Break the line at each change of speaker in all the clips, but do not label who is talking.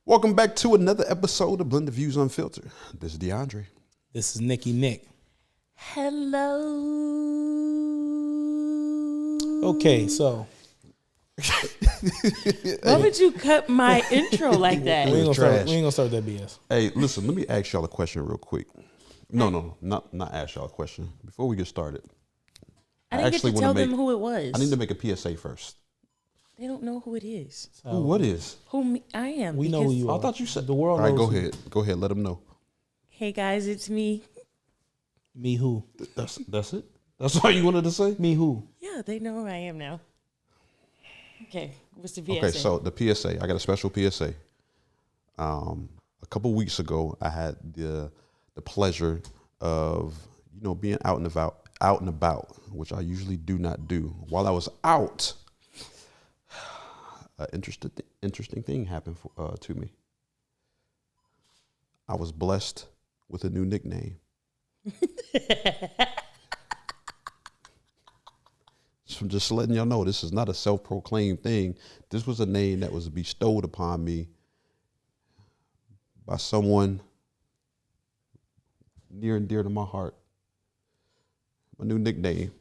Welcome back to another episode of Blended Views Unfiltered. This is DeAndre.
This is Nick.
Hello.
Okay, so
Why would you cut my intro like that?
we ain't
trash.
gonna start that BS.
Hey, listen, let me ask y'all a question real quick. No, not ask y'all a question. Before we get started,
I didn't get to
wanna
tell them who it was.
I need to make a PSA first.
They don't know who it is.
So,
Ooh, what is?
I am.
We know who you are.
I thought you said
the world.
All right,
knows
go ahead. Go ahead. Let them know.
Hey guys, it's me.
Me who?
That's it. That's all you wanted to say.
Me who?
Yeah, they know who I am now. Okay, what's the PSA?
Okay, so the PSA. I got a special PSA. A couple weeks ago, I had the pleasure of being out and about, which I usually do not do. While I was out, an interesting thing happened to me. I was blessed with a new nickname. So I'm just letting y'all know this is not a self-proclaimed thing. This was a name that was bestowed upon me by someone near and dear to my heart. My new nickname,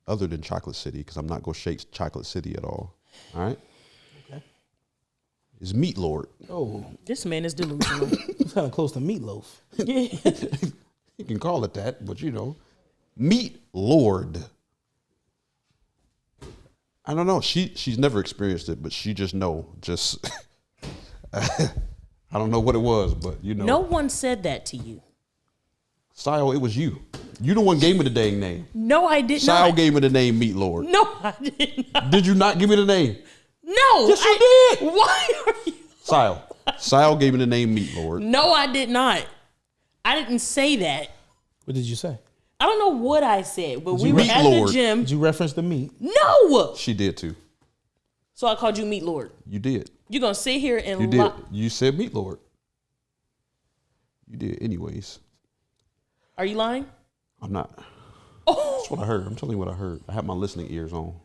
other than Chocolate City, because I'm not going to shake Chocolate City at all. All right?
Okay.
Is Meat Lord.
Oh,
This man is delusional.
it's kind of close to meatloaf.
You can call it that, but Meat Lord. I don't know. She's never experienced it, but she just know. I don't know what it was, but
No one said that to you.
Sile, it was you. You the one gave me the dang name.
No, I did
Sile
not.
gave me the name Meat Lord.
No, I did not.
Did you not give me the name?
No.
Yes, you did.
Why are you?
Sile gave me the name Meat Lord.
No, I did not. I didn't say that.
What did you say?
I don't know what I said, but we were
Meat
at
Lord.
the gym.
Did you reference the meat?
No.
She did too.
So I called you Meat Lord.
You did.
You're going to sit here and
You did. You said Meat Lord. You did anyways.
Are you lying?
I'm not.
Oh.
That's what I heard. I'm telling you what I heard. I have my listening ears on.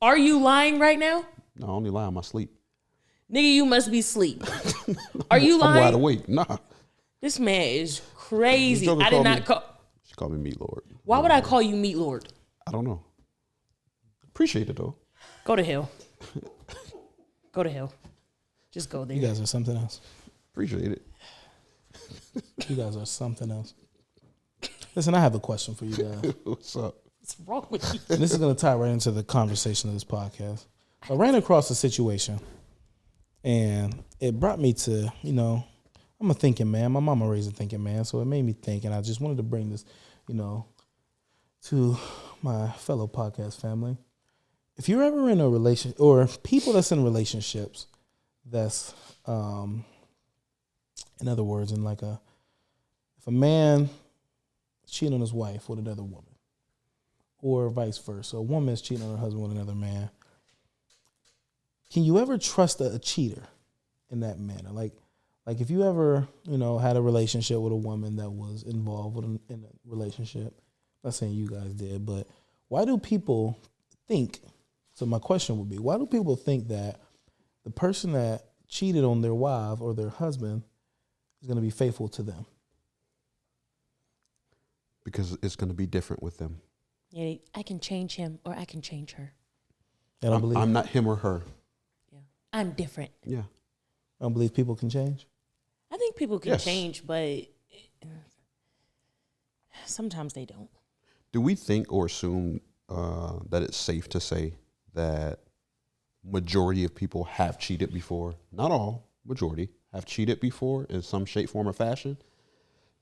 Are you lying right now?
No, I only lie in my sleep.
Nigga, you must be asleep. Are you
I'm wide
lying?
awake. Nah.
This man is crazy.
Joker
I did
called
not
me-
call.
She called me Meat Lord.
Why would I call you Meat Lord?
I don't know. Appreciate it though.
Go to hell. Go to hell. Just go there.
You guys are something else.
Appreciate it.
You guys are something else. Listen, I have a question for you guys.
What's up?
What's wrong with you?
And this is going to tie right into the conversation of this podcast. I ran across a situation, and it brought me to, I'm a thinking man. My mama raised a thinking man, so it made me think, and I just wanted to bring this, to my fellow podcast family. If you're ever in a relationship, or people that's in relationships, that's, in other words, if a man is cheating on his wife with another woman, or vice versa, a woman is cheating on her husband with another man, can you ever trust a cheater in that manner? Like if you ever, had a relationship with a woman that was involved in a relationship, I'm not saying you guys did, but why do people think, so my question would be, why do people think that the person that cheated on their wife or their husband is going to be faithful to them?
Because it's going to be different with them.
Yeah, I can change him or I can change her.
I don't believe.
I'm not him or her.
Yeah, I'm different.
Yeah.
I don't believe people can change.
I think people can
Yes.
change, but sometimes they don't.
Do we think or assume that it's safe to say that majority of people have cheated before? Not all, majority have cheated before in some shape, form, or fashion.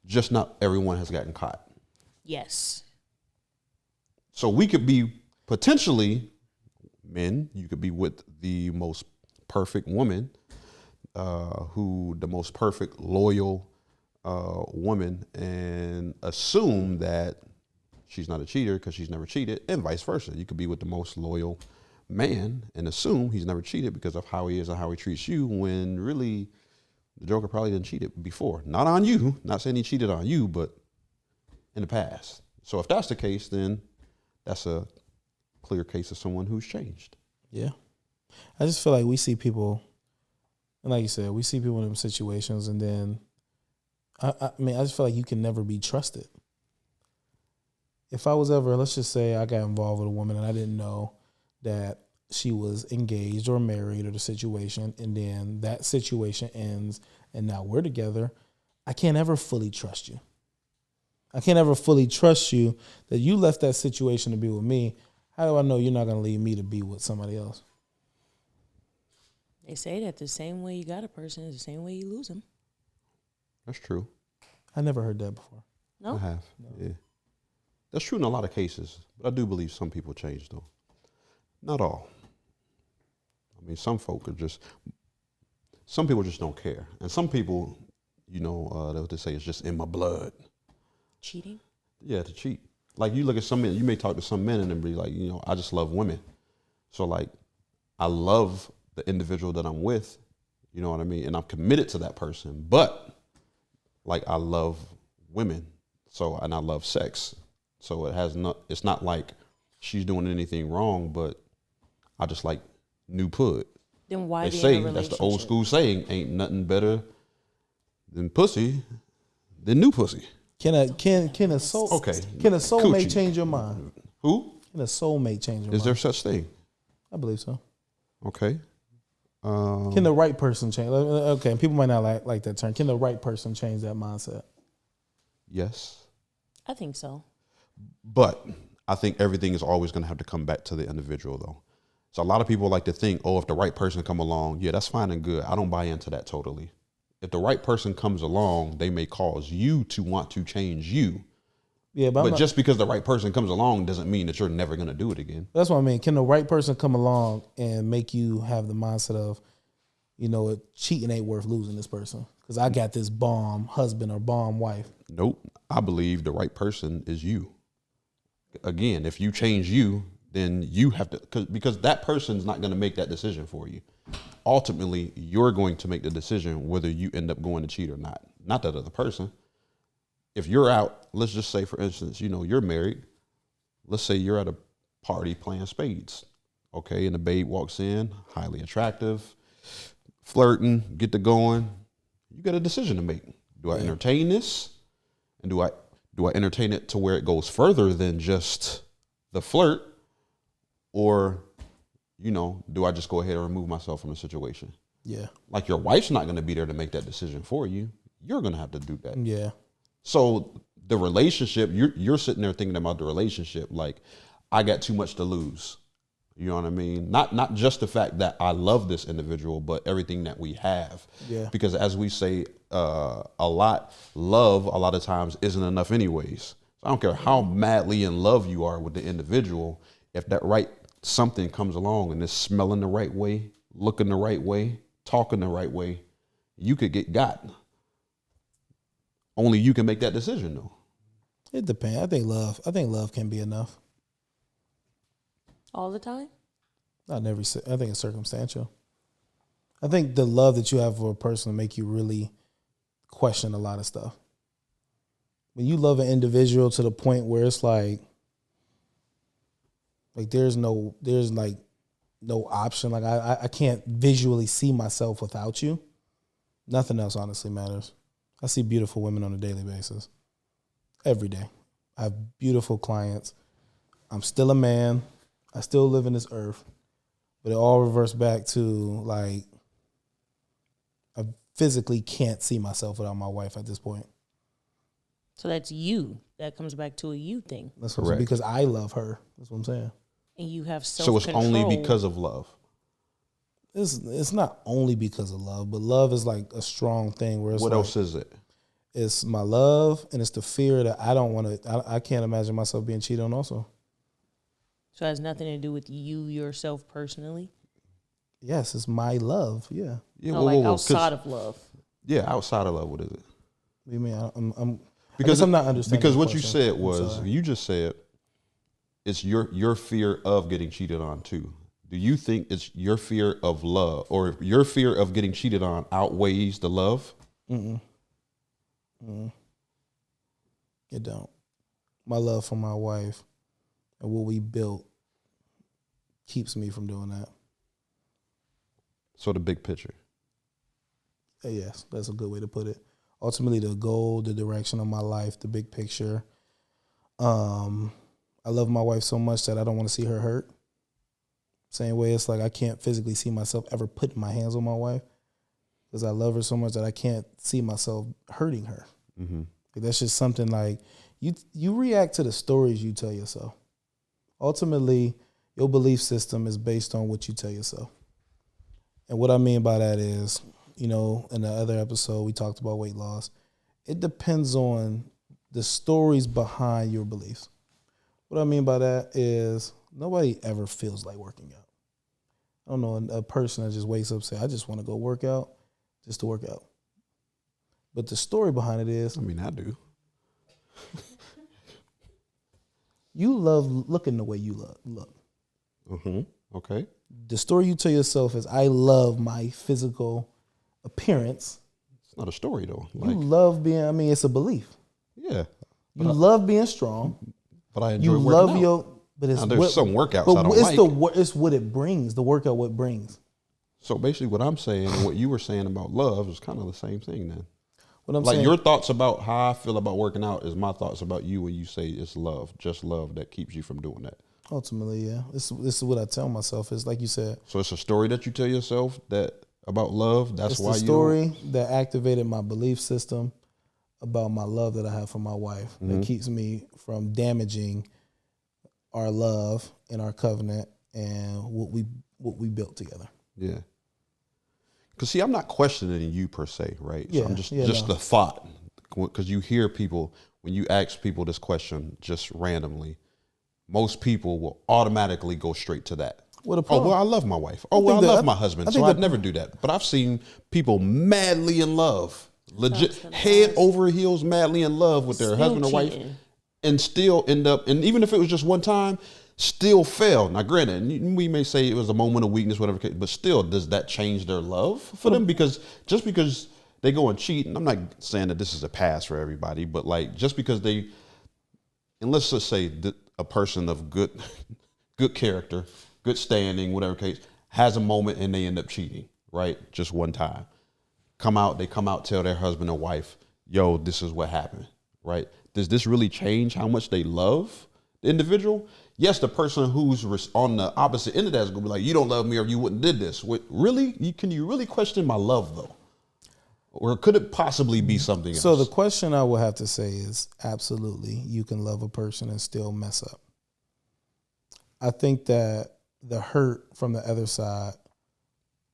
Just not everyone has gotten caught.
Yes.
So we could be potentially men. You could be with the most perfect woman, the most perfect loyal woman, and assume that she's not a cheater because she's never cheated, and vice versa. You could be with the most loyal man and assume he's never cheated because of how he is and how he treats you, when really the Joker probably didn't cheat it before. Not on you. Not saying he cheated on you, but in the past. So if that's the case, then that's a clear case of someone who's changed.
Yeah. I just feel like we see people, And like you said, we see people in them situations, and then I mean, I just feel like you can never be trusted. If I was ever, let's just say I got involved with a woman and I didn't know that she was engaged or married or the situation, and then that situation ends and now we're together, I can't ever fully trust you. I can't ever fully trust you that you left that situation to be with me. How do I know you're not going to leave me to be with somebody else?
They say that the same way you got a person is the same way you lose them.
That's true.
I never heard that before.
No?
I have. No. Yeah. That's true in a lot of cases. But I do believe some people change, though. Not all. I mean, some people just don't care. And some people, what they say is just in my blood.
Cheating?
Yeah, to cheat. Like, you look at some men, you may talk to some men and be like, I just love women. So, like, I love the individual that I'm with, you know what I mean? And I'm committed to that person. But, like, I love women. So, and I love sex. So it's not like she's doing anything wrong, but I just like new pud.
Then why
they
be
say
in a
that's the old
relationship?
school saying, ain't nothing better than pussy than new pussy.
Can a soulmate
Coochie.
change your mind?
Who?
Can a soulmate change your mind?
Is there such thing?
I believe so.
Okay.
Can the right person change? Okay, people might not like that term. Can the right person change that mindset?
Yes.
I think so.
But I think everything is always going to have to come back to the individual, though. So a lot of people like to think, if the right person come along, yeah, that's fine and good. I don't buy into that totally. If the right person comes along, they may cause you to want to change you.
Yeah,
but just because the right person comes along doesn't mean that you're never going to do it again.
That's what I mean. Can the right person come along and make you have the mindset of, cheating ain't worth losing this person because I got this bomb husband or bomb wife?
Nope. I believe the right person is you. Again, if you change you, then you have to, because that person's not going to make that decision for you. Ultimately, you're going to make the decision whether you end up going to cheat or not that other person. If you're out, let's just say, for instance, you're married. Let's say you're at a party playing spades. Okay. And the babe walks in, highly attractive, flirting, get to going. You got a decision to make. Do I entertain this? And do I entertain it to where it goes further than just the flirt? Or, do I just go ahead and remove myself from the situation?
Yeah. Like
your wife's not going to be there to make that decision for you. You're going to have to do that.
Yeah.
So the relationship, you're sitting there thinking about the relationship like, I got too much to lose. You know what I mean? Not just the fact that I love this individual, but everything that we have.
Yeah.
Because as we say love a lot of times isn't enough anyways. So I don't care how madly in love you are with the individual. If that right something comes along and it's smelling the right way, looking the right way, talking the right way, you could get got. Only you can make that decision, though.
It depends. I think love can be enough.
All the time?
Not in every. I think it's circumstantial. I think the love that you have for a person will make you really question a lot of stuff. When you love an individual to the point where it's like there's no option. Like I can't visually see myself without you. Nothing else honestly matters. I see beautiful women on a daily basis. Every day. I have beautiful clients. I'm still a man. I still live in this earth. But it all reverts back to I physically can't see myself without my wife at this point.
So that's you. That comes back to a you thing.
That's correct. Because I love her. That's what I'm saying.
And you have self-control.
So it's only because of love.
It's not only because of love, but love is like a strong thing. Where it's
what else is it?
It's my love, and it's the fear that I don't want to. I can't imagine myself being cheated on. Also,
so it has nothing to do with you yourself personally.
Yes, it's my love. Yeah.
Yeah. No, outside of love.
Yeah, outside of love. What is it?
What do you mean? I'm not understanding.
Because what you said was you just said it's your fear of getting cheated on too. Do you think it's your fear of love or your fear of getting cheated on outweighs the love?
It don't. My love for my wife and what we built keeps me from doing that.
So the big picture.
Yes, that's a good way to put it. Ultimately, the goal, the direction of my life, the big picture. I love my wife so much that I don't want to see her hurt. Same way, it's like I can't physically see myself ever putting my hands on my wife because I love her so much that I can't see myself hurting her.
Mm-hmm.
That's just something like you react to the stories you tell yourself. Ultimately, your belief system is based on what you tell yourself. And what I mean by that is, in the other episode, we talked about weight loss. It depends on the stories behind your beliefs. What I mean by that is nobody ever feels like working out. I don't know a person that just wakes up and says, I just want to go work out just to work out. But the story behind it is...
I mean, I do.
You love looking the way you look.
Mm-hmm. Okay.
The story you tell yourself is, I love my physical appearance.
It's not a story, though.
You love being... it's a belief.
Yeah.
You love being strong.
But I enjoy working out.
But it's
there's some workouts I don't like.
It's what it brings. The workout, what it brings.
So basically, what I'm saying and what you were saying about love is kind of the same thing. Then,
what I'm
like
saying,
your thoughts about how I feel about working out is my thoughts about you when you say it's love, just love that keeps you from doing that.
Ultimately, yeah. This is what I tell myself. It's like you said.
So it's a story that you tell yourself that about love. That's why
it's the story that activated my belief system about my love that I have for my wife.
Mm-hmm.
That keeps me from damaging our love and our covenant and what we built together.
Yeah. Because see, I'm not questioning you per se, right? So
Yeah,
I'm just the thought. Because you hear people, when you ask people this question just randomly, most people will automatically go straight to that.
What a
Oh,
problem.
well, I love my wife. Oh, well, I love my husband. So I'd never do that. But I've seen people madly in love, legit head over heels, madly in love with their husband or wife, and still end up, and even if it was just one time, still fail. Now, granted, we may say it was a moment of weakness, whatever, but still, does that change their love for them? Because just because they go and cheat, and I'm not saying that this is a pass for everybody, but like just because they, and let's just say that a person of good character, good standing, whatever case, has a moment and they end up cheating, right? Just one time. They come out, tell their husband or wife, yo, this is what happened, right? Does this really change how much they love the individual? Yes, the person who's on the opposite end of that is going to be like, you don't love me or you wouldn't did this. Really? Can you really question my love, though? Or could it possibly be something else?
So the question I would have to say is, absolutely, you can love a person and still mess up. I think that the hurt from the other side,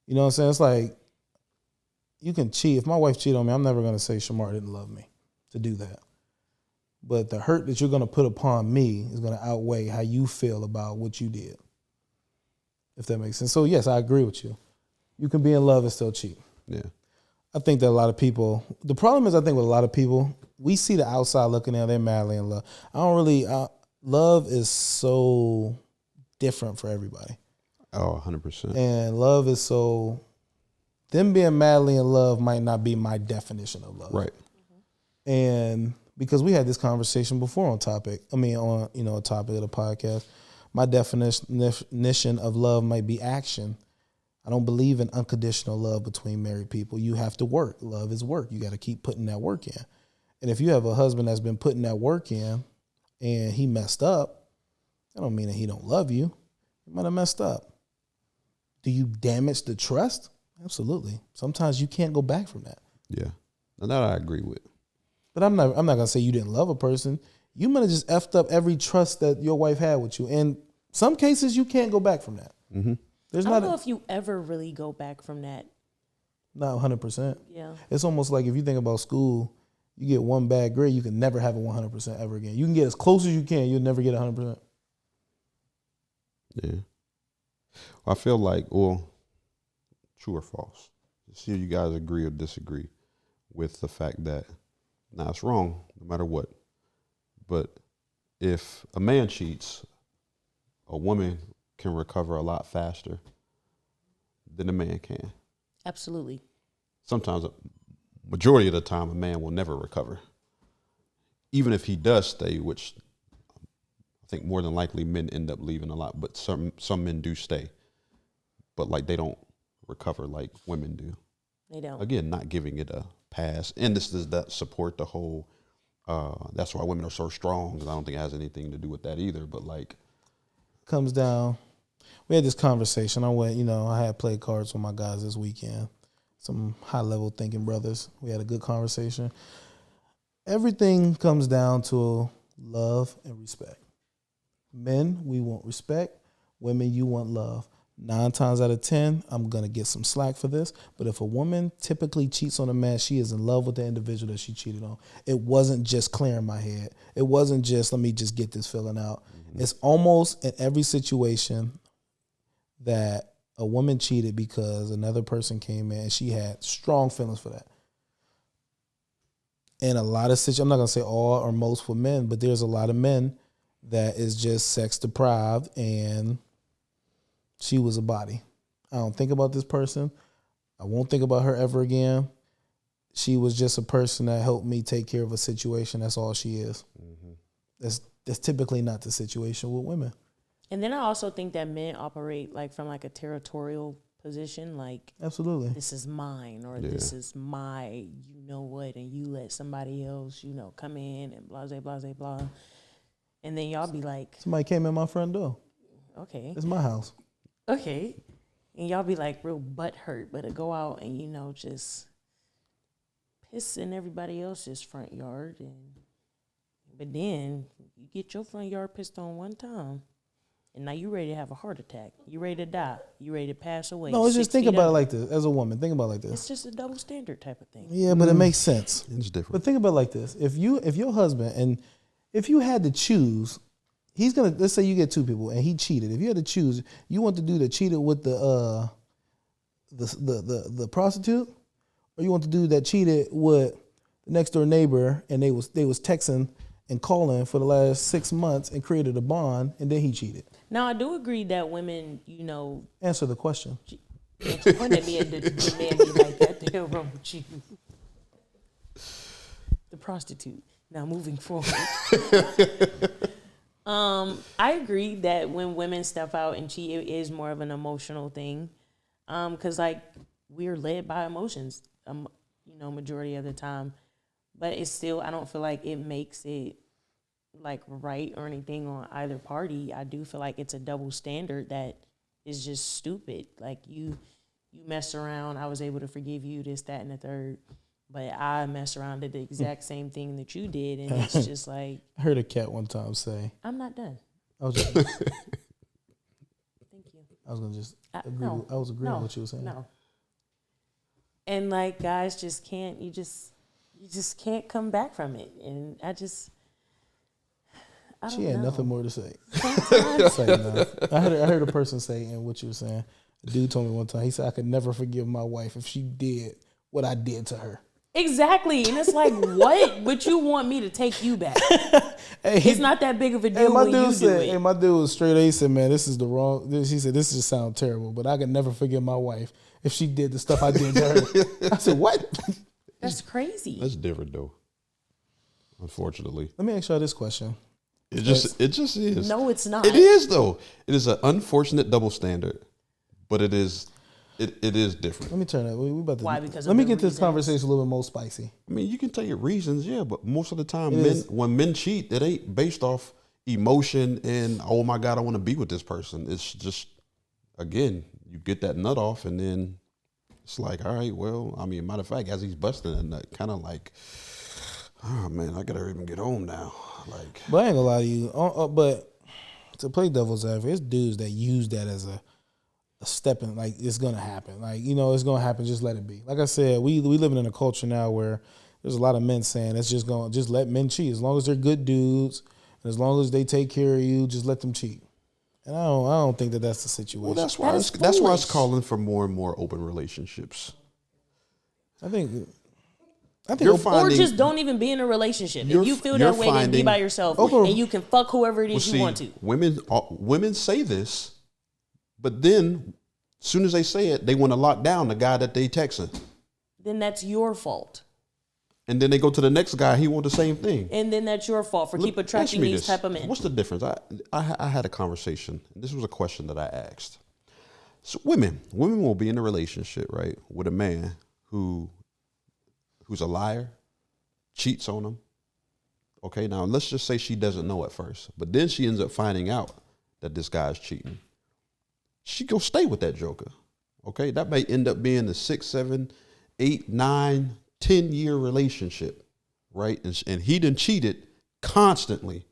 you know what I'm saying? It's like, you can cheat. If my wife cheated on me, I'm never going to say Shamar didn't love me to do that. But the hurt that you're going to put upon me is going to outweigh how you feel about what you did, if that makes sense. So, yes, I agree with you. You can be in love and still cheat.
Yeah.
I think that a lot of people, the problem is I think with a lot of people, we see the outside looking in, they're madly in love. Love is so different for everybody.
Oh, 100%.
And love is them being madly in love might not be my definition of love.
Right.
And because we had this conversation before on a topic of the podcast, my definition of love might be action. I don't believe in unconditional love between married people. You have to work. Love is work. You got to keep putting that work in. And if you have a husband that's been putting that work in and he messed up, that don't mean that he don't love you. He might have messed up. Do you damage the trust? Absolutely. Sometimes you can't go back from that.
Yeah. And that I agree with.
But I'm not gonna say you didn't love a person. You might have just effed up every trust that your wife had with you. In some cases, you can't go back from that.
Mm-hmm.
I don't know if you ever really go back from that.
Not 100%.
Yeah.
It's almost like if you think about school, you get one bad grade, you can never have a 100% ever again. You can get as close as you can, you'll never get 100%.
Yeah. I feel like, true or false? See if you guys agree or disagree with the fact that, now it's wrong no matter what, but if a man cheats, a woman can recover a lot faster than a man can.
Absolutely.
Sometimes, majority of the time, a man will never recover. Even if he does stay, which I think more than likely men end up leaving a lot, but some men do stay. But like they don't recover like women do.
They don't.
Again, not giving it a pass. And this does that support the whole, that's why women are so strong, because I don't think it has anything to do with that either. But like,
comes down. We had this conversation. I had played cards with my guys this weekend. Some high level thinking brothers. We had a good conversation. Everything comes down to love and respect. Men, we want respect. Women, you want love. 9 times out of 10, I'm going to get some slack for this. But if a woman typically cheats on a man, she is in love with the individual that she cheated on. It wasn't just clearing my head. It wasn't just, let me just get this feeling out. Mm-hmm. It's almost in every situation that a woman cheated because another person came in and she had strong feelings for that. In a lot of situations, I'm not going to say all or most for men, but there's a lot of men that is just sex deprived and she was a body. I don't think about this person. I won't think about her ever again. She was just a person that helped me take care of a situation. That's all she is. Mm-hmm. That's typically not the situation with women.
And then I also think that men operate like from like a territorial position, like
absolutely,
this is mine or this is my, you know what, and you let somebody else, come in and blah, blah, blah, blah, blah. And then y'all be like,
somebody came in my front door.
Okay.
It's my house.
Okay. And y'all be like real butt hurt, but to go out and, just piss in everybody else's front yard. But then you get your front yard pissed on one time. And now you ready to have a heart attack. You ready to die. You ready to pass away.
No, just think about it like this. As a woman, think about it like this.
It's just a double standard type of thing.
Yeah, but it makes sense.
It's different.
But think about it like this. If your husband, and if you had to choose, he's gonna, let's say you get 2 people and he cheated. If you had to choose, you want the dude that cheated with the prostitute, or you want the dude that cheated with the next door neighbor and they was texting and calling for the last 6 months and created a bond, and then he cheated. Now,
I do agree that women,
answer the question.
Point at me and demand me like that. The hell wrong with you? The prostitute. Now, moving forward. I agree that when women step out and cheat, it is more of an emotional thing. Because, we're led by emotions, majority of the time. But it's still, I don't feel like it makes it right or anything on either party. I do feel like it's a double standard that is just stupid. Like you mess around, I was able to forgive you, this, that, and the third. But I mess around, did the exact same thing that you did, and it's just like.
I heard a cat one time say,
"I'm not done."
I was just,
thank you.
I was gonna just agree.
No,
I was agreeing
no,
with what you were saying.
No. And guys just can't. You just can't come back from it, and I don't
she had
know.
nothing more to say. I heard a person say, and what you were saying. A dude told me one time. He said, "I could never forgive my wife if she did what I did to her."
Exactly, and it's like, what? But you want me to take you back? It's not that big of a deal when you do it.
Hey, my dude was straight. He said, "Man, this is the wrong." He said, "This just sounds terrible, but I could never forgive my wife if she did the stuff I did to her." I said, "What?"
That's crazy.
That's different though. Unfortunately.
Let me ask y'all this question.
It just is.
No, it's not.
It is though. It is an unfortunate double standard, but it is different.
Let me turn it. We about to.
Why? Because
let me get this conversation a little bit more spicy.
I mean, you can tell your reasons, yeah, but most of the time, when men cheat, it ain't based off emotion and, oh my God, I want to be with this person. It's just, again, you get that nut off, and then it's like, all right, well, I mean, matter of fact, as he's busting that nut, kind of like, oh man, I gotta even get home now. Like,
but I ain't gonna lie to you. But to play devil's advocate, it's dudes that use that as a stepping, like it's gonna happen. Like, it's gonna happen. Just let it be. Like I said, we living in a culture now where there's a lot of men saying it's just let men cheat as long as they're good dudes and as long as they take care of you, just let them cheat. And I don't think that's the situation.
Well, that's why it's calling for more and more open relationships.
I think
or just don't even be in a relationship. If you feel that way, then be by yourself and you can fuck whoever it is you want to.
Women say this, but then as soon as they say it, they want to lock down the guy that they texting.
Then that's your fault.
And then they go to the next guy, he want the same thing.
And then that's your fault for keep attracting these type of men.
What's the difference? I had a conversation. This was a question that I asked. So women will be in a relationship, right, with a man who's a liar, cheats on him. Okay, now let's just say she doesn't know at first, but then she ends up finding out that this guy's cheating. She go stay with that joker. Okay, that may end up being a 6, 7, 8, 9, 10-year relationship, right? And he done cheated constantly.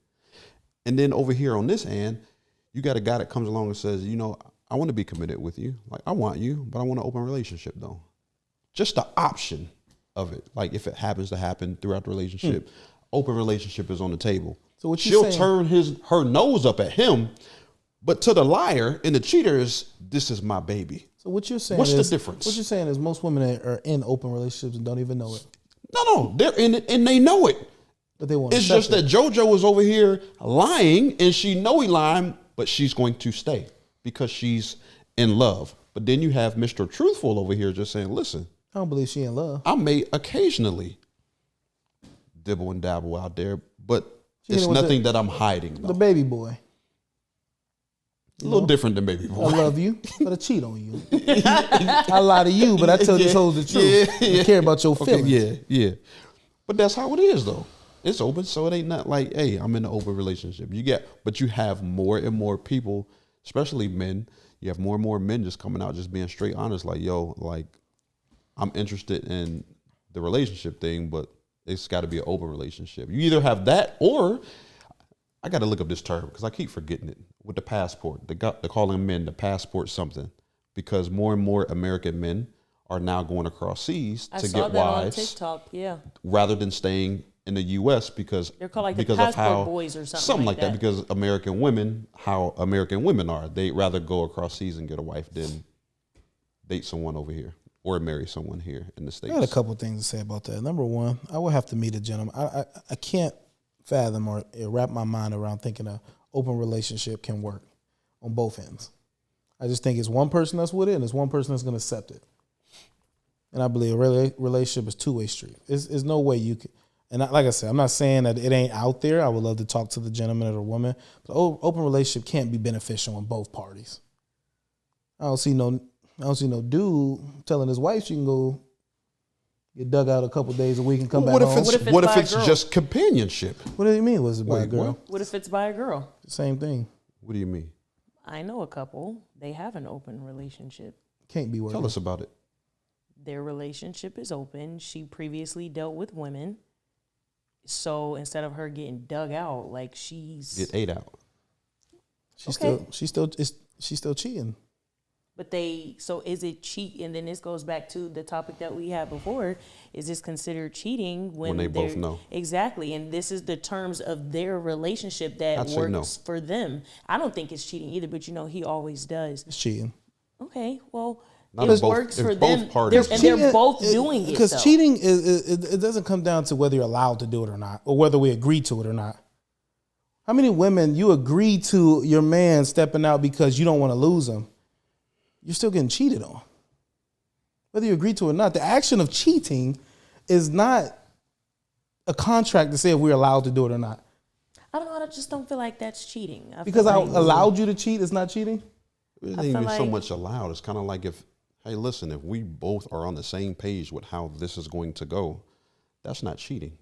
And then over here on this end, you got a guy that comes along and says, you know, I want to be committed with you. Like, I want you, but I want an open relationship though. Just the option of it. Like, if it happens to happen throughout the relationship, open relationship is on the table.
So what
she'll
saying?
turn her nose up at him, but to the liar and the cheater is, this is my baby.
So what you're saying
What's
is,
the difference?
What you're saying is most women that are in open relationships and don't even know it.
No, they're in it and they know it.
But they won't.
It's just that JoJo is over here lying and she know he lying, but she's going to stay because she's in love. But then you have Mr. Truthful over here just saying, listen,
I don't believe she in love.
I may occasionally dibble and dabble out there, but it's nothing that I'm hiding. Though.
The baby boy.
A little different than baby boy.
I love you, but I cheat on you. I lie to you, but I tell these hoes the truth. I care about your feelings.
Yeah. But that's how it is, though. It's open, so it ain't not like, hey, I'm in an open relationship. But you have more and more people, especially men. You have more and more men just coming out, just being straight honest, like, yo, like, I'm interested in the relationship thing, but it's got to be an open relationship. You either have that, or I got to look up this term because I keep forgetting it. With the passport, they're calling men the passport something, because more and more American men are now going across seas to get wives.
On TikTok, yeah.
Rather than staying in the U.S. because
they're called like
because
the passport
of how,
boys or something
like that. Because American women, how American women are, they rather go across seas and get a wife than date someone over here or marry someone here in the States.
I got a couple of things to say about that. Number one, I will have to meet a gentleman. I can't fathom or wrap my mind around thinking an open relationship can work on both ends. I just think it's one person that's with it and it's one person that's going to accept it. And I believe a relationship is two-way street. There's no way you can. And like I said, I'm not saying that it ain't out there. I would love to talk to the gentleman or the woman. But open relationship can't be beneficial on both parties. I don't see no dude telling his wife she can go get dug out a couple days a week and come back home.
What if it's just companionship?
What do you mean? Was it by a girl?
What if it's by a girl?
Same thing.
What do you mean?
I know a couple. They have an open relationship.
Can't be working.
Tell us about it.
Their relationship is open. She previously dealt with women. So instead of her getting dug out, like
get ate out.
She's still cheating.
But so is it cheat? And then this goes back to the topic that we had before. Is this considered cheating when
they both know?
Exactly. And this is the terms of their relationship that works for them. I don't think it's cheating either, but he always does.
It's cheating.
Okay. Well,
it
works for them. They're both doing it.
Because cheating it doesn't come down to whether you're allowed to do it or not, or whether we agree to it or not. How many women you agree to your man stepping out because you don't want to lose him? You're still getting cheated on. Whether you agree to it or not, the action of cheating is not a contract to say if we're allowed to do it or not.
I don't know. I just don't feel like that's cheating.
Because I allowed you to cheat, it's not cheating?
It ain't even so much allowed. It's kind of like if we both are on the same page with how this is going to go, that's not cheating.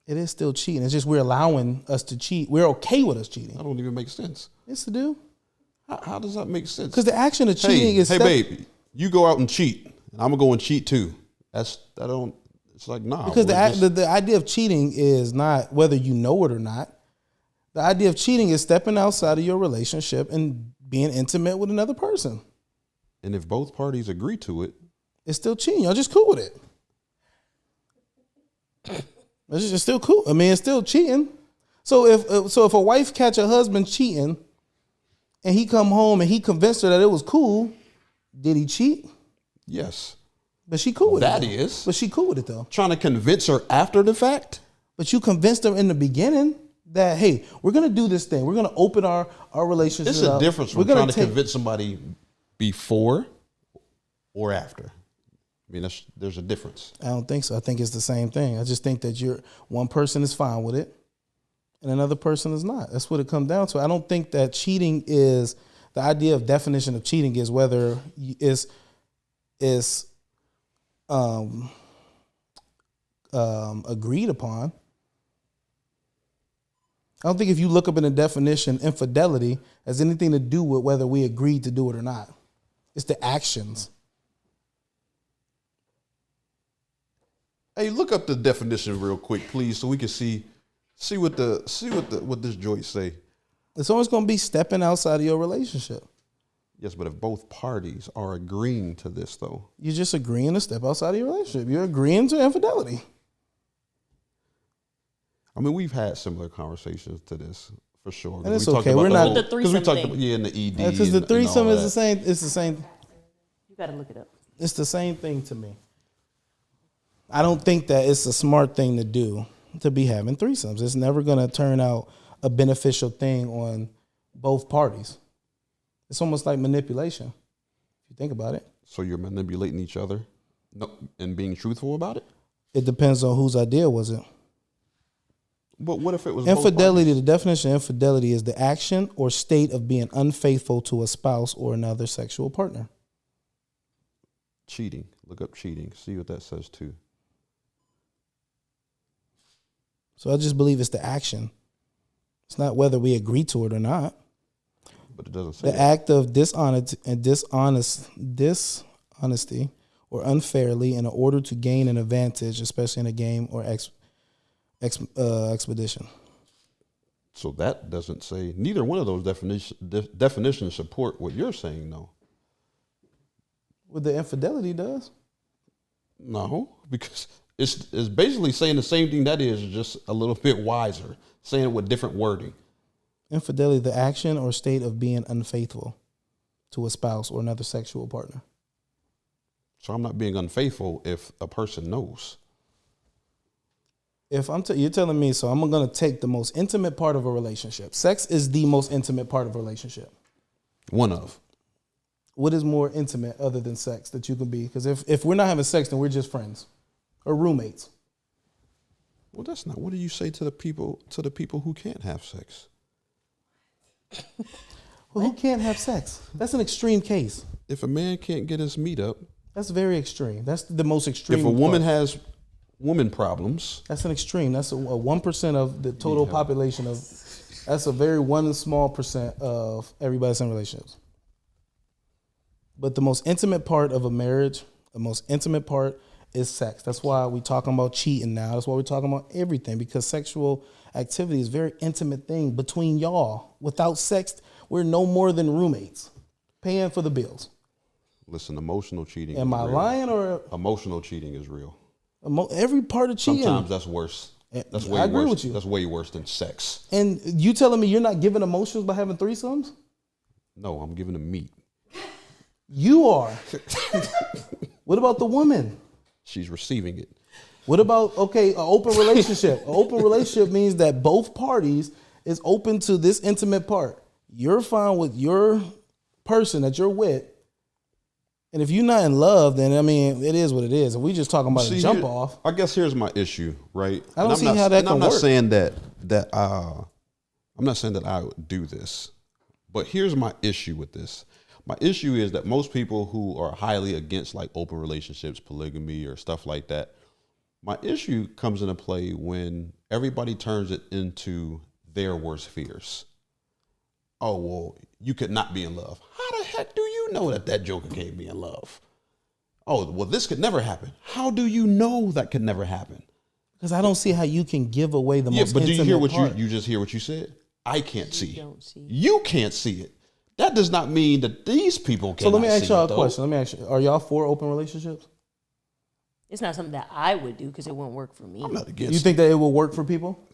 It is still cheating. It's just we're allowing us to cheat. We're okay with us cheating.
That don't even make sense.
Yes, it do.
How does that make sense?
Because the action of cheating is...
Hey, babe, you go out and cheat, and I'm going to go and cheat too. It's like, nah.
Because the idea of cheating is not whether you know it or not. The idea of cheating is stepping outside of your relationship and being intimate with another person.
And if both parties agree to it,
it's still cheating. Y'all just cool with it. It's just still cool. I mean, it's still cheating. So if a wife catch a husband cheating and he come home and he convinced her that it was cool, did he cheat?
Yes.
But she cool with it.
That is.
But she cool with it though.
Trying to convince her after the fact?
But you convinced her in the beginning that, hey, we're going to do this thing. We're going to open our relationship up.
It's a difference from trying to convince somebody before or after. I mean, there's a difference.
I don't think so. I think it's the same thing. I just think that one person is fine with it and another person is not. That's what it comes down to. I don't think that cheating is, the idea of definition of cheating is whether is agreed upon. I don't think if you look up in the definition, infidelity has anything to do with whether we agreed to do it or not. It's the actions.
Hey, look up the definition real quick, please, so we can see what this joint say.
It's always going to be stepping outside of your relationship.
Yes, but if both parties are agreeing to this, though,
You're just agreeing to step outside of your relationship. You're agreeing to infidelity.
I mean, we've had similar conversations to this for sure.
And it's okay. We're not
the threesome thing.
In the ED.
Because the threesome is the same. It's the same.
You got to look it up.
It's the same thing to me. I don't think that it's a smart thing to do to be having threesomes. It's never going to turn out a beneficial thing on both parties. It's almost like manipulation, if you think about it.
So you're manipulating each other, and being truthful about it.
It depends on whose idea was it.
But what if it was
Infidelity? The definition of infidelity is the action or state of being unfaithful to a spouse or another sexual partner.
Cheating? Look up cheating. See what that says too.
So I just believe it's the action. It's not whether we agree to it or not.
But it doesn't say
The act of dishonesty or unfairly in order to gain an advantage, especially in a game or expedition.
So that doesn't say. Neither one of those definitions support what you're saying, though.
What the infidelity does.
No, because it's basically saying the same thing that is, just a little bit wiser, saying it with different wording.
Infidelity, the action or state of being unfaithful to a spouse or another sexual partner.
So I'm not being unfaithful if a person knows.
If you're telling me, so I'm going to take the most intimate part of a relationship. Sex is the most intimate part of a relationship.
One of.
What is more intimate other than sex that you can be? Because if we're not having sex, then we're just friends or roommates.
Well, that's not. What do you say to the people who can't have sex?
Well, who can't have sex? That's an extreme case.
If a man can't get his meat up,
That's very extreme. That's the most extreme.
if a woman
part.
has woman problems,
That's an extreme. That's a 1% of the total population of. That's a very one small percent of everybody that's in relationships. But the most intimate part of a marriage, the most intimate part is sex. That's why we're talking about cheating now. That's why we're talking about everything, because sexual activity is a very intimate thing between y'all. Without sex, we're no more than roommates paying for the bills.
listen, emotional cheating.
Am
is
I
real.
lying or
Emotional cheating is real.
every part of cheating?
Sometimes that's worse. That's way
I agree
worse.
with you.
That's way worse than sex.
And you telling me you're not giving emotions by having threesomes?
No, I'm giving them meat.
You are. What about the woman?
She's receiving it.
What about, okay, an open relationship? An open relationship means that both parties is open to this intimate part. You're fine with your person that you're with. And if you're not in love, then, I mean, it is what it is. And we just talking about a jump off.
I guess here's my issue, right?
I don't see how that can
I'm not
work.
saying that I'm not saying that I would do this, but here's my issue with this. My issue is that most people who are highly against like open relationships, polygamy, or stuff like that, my issue comes into play when everybody turns it into their worst fears. Oh, well, you could not be in love. How the heck do you know that joker can't be in love? Oh, well, this could never happen. How do you know that could never happen?
Because I don't see how you can give away the most
but do you hear what
part.
you just hear what you said? I can't see.
don't see it.
You can't see it. That does not mean that these people can't.
So let me ask y'all a
though.
question. Let me ask you, are y'all for open relationships?
It's not something that I would do because it wouldn't work for me.
I'm not against
You think that it will work for people?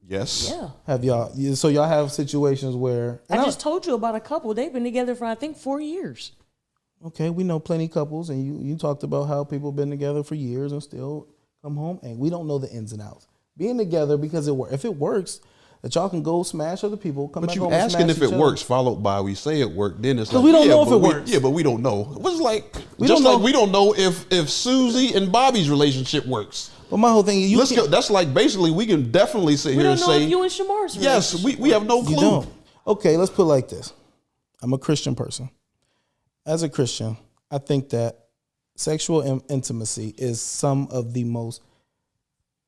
Yes.
Yeah.
Have y'all, so y'all have situations where,
I just told you about a couple. They've been together for, I think, 4 years.
okay, we know plenty of couples, and you talked about how people have been together for years and still come home, and we don't know the ins and outs. Being together because it works. If it works, that y'all can go smash other people, come
But
back
you
home and
asking
smash
if it
each other.
works, followed by we say it worked, then it's
'Cause
like
we don't know if
but
it
we-
works.
Yeah, but we don't know. It was like
We
just
don't
like
know.
we don't know if Susie and Bobby's relationship works.
But my whole thing is,
Let's go. That's like basically we can definitely sit
We
here
don't
and
know
say
if you and Shamar's
yes. We have no
You
clue.
don't. Okay, let's put it like this. I'm a Christian person. As a Christian, I think that sexual intimacy is some of the most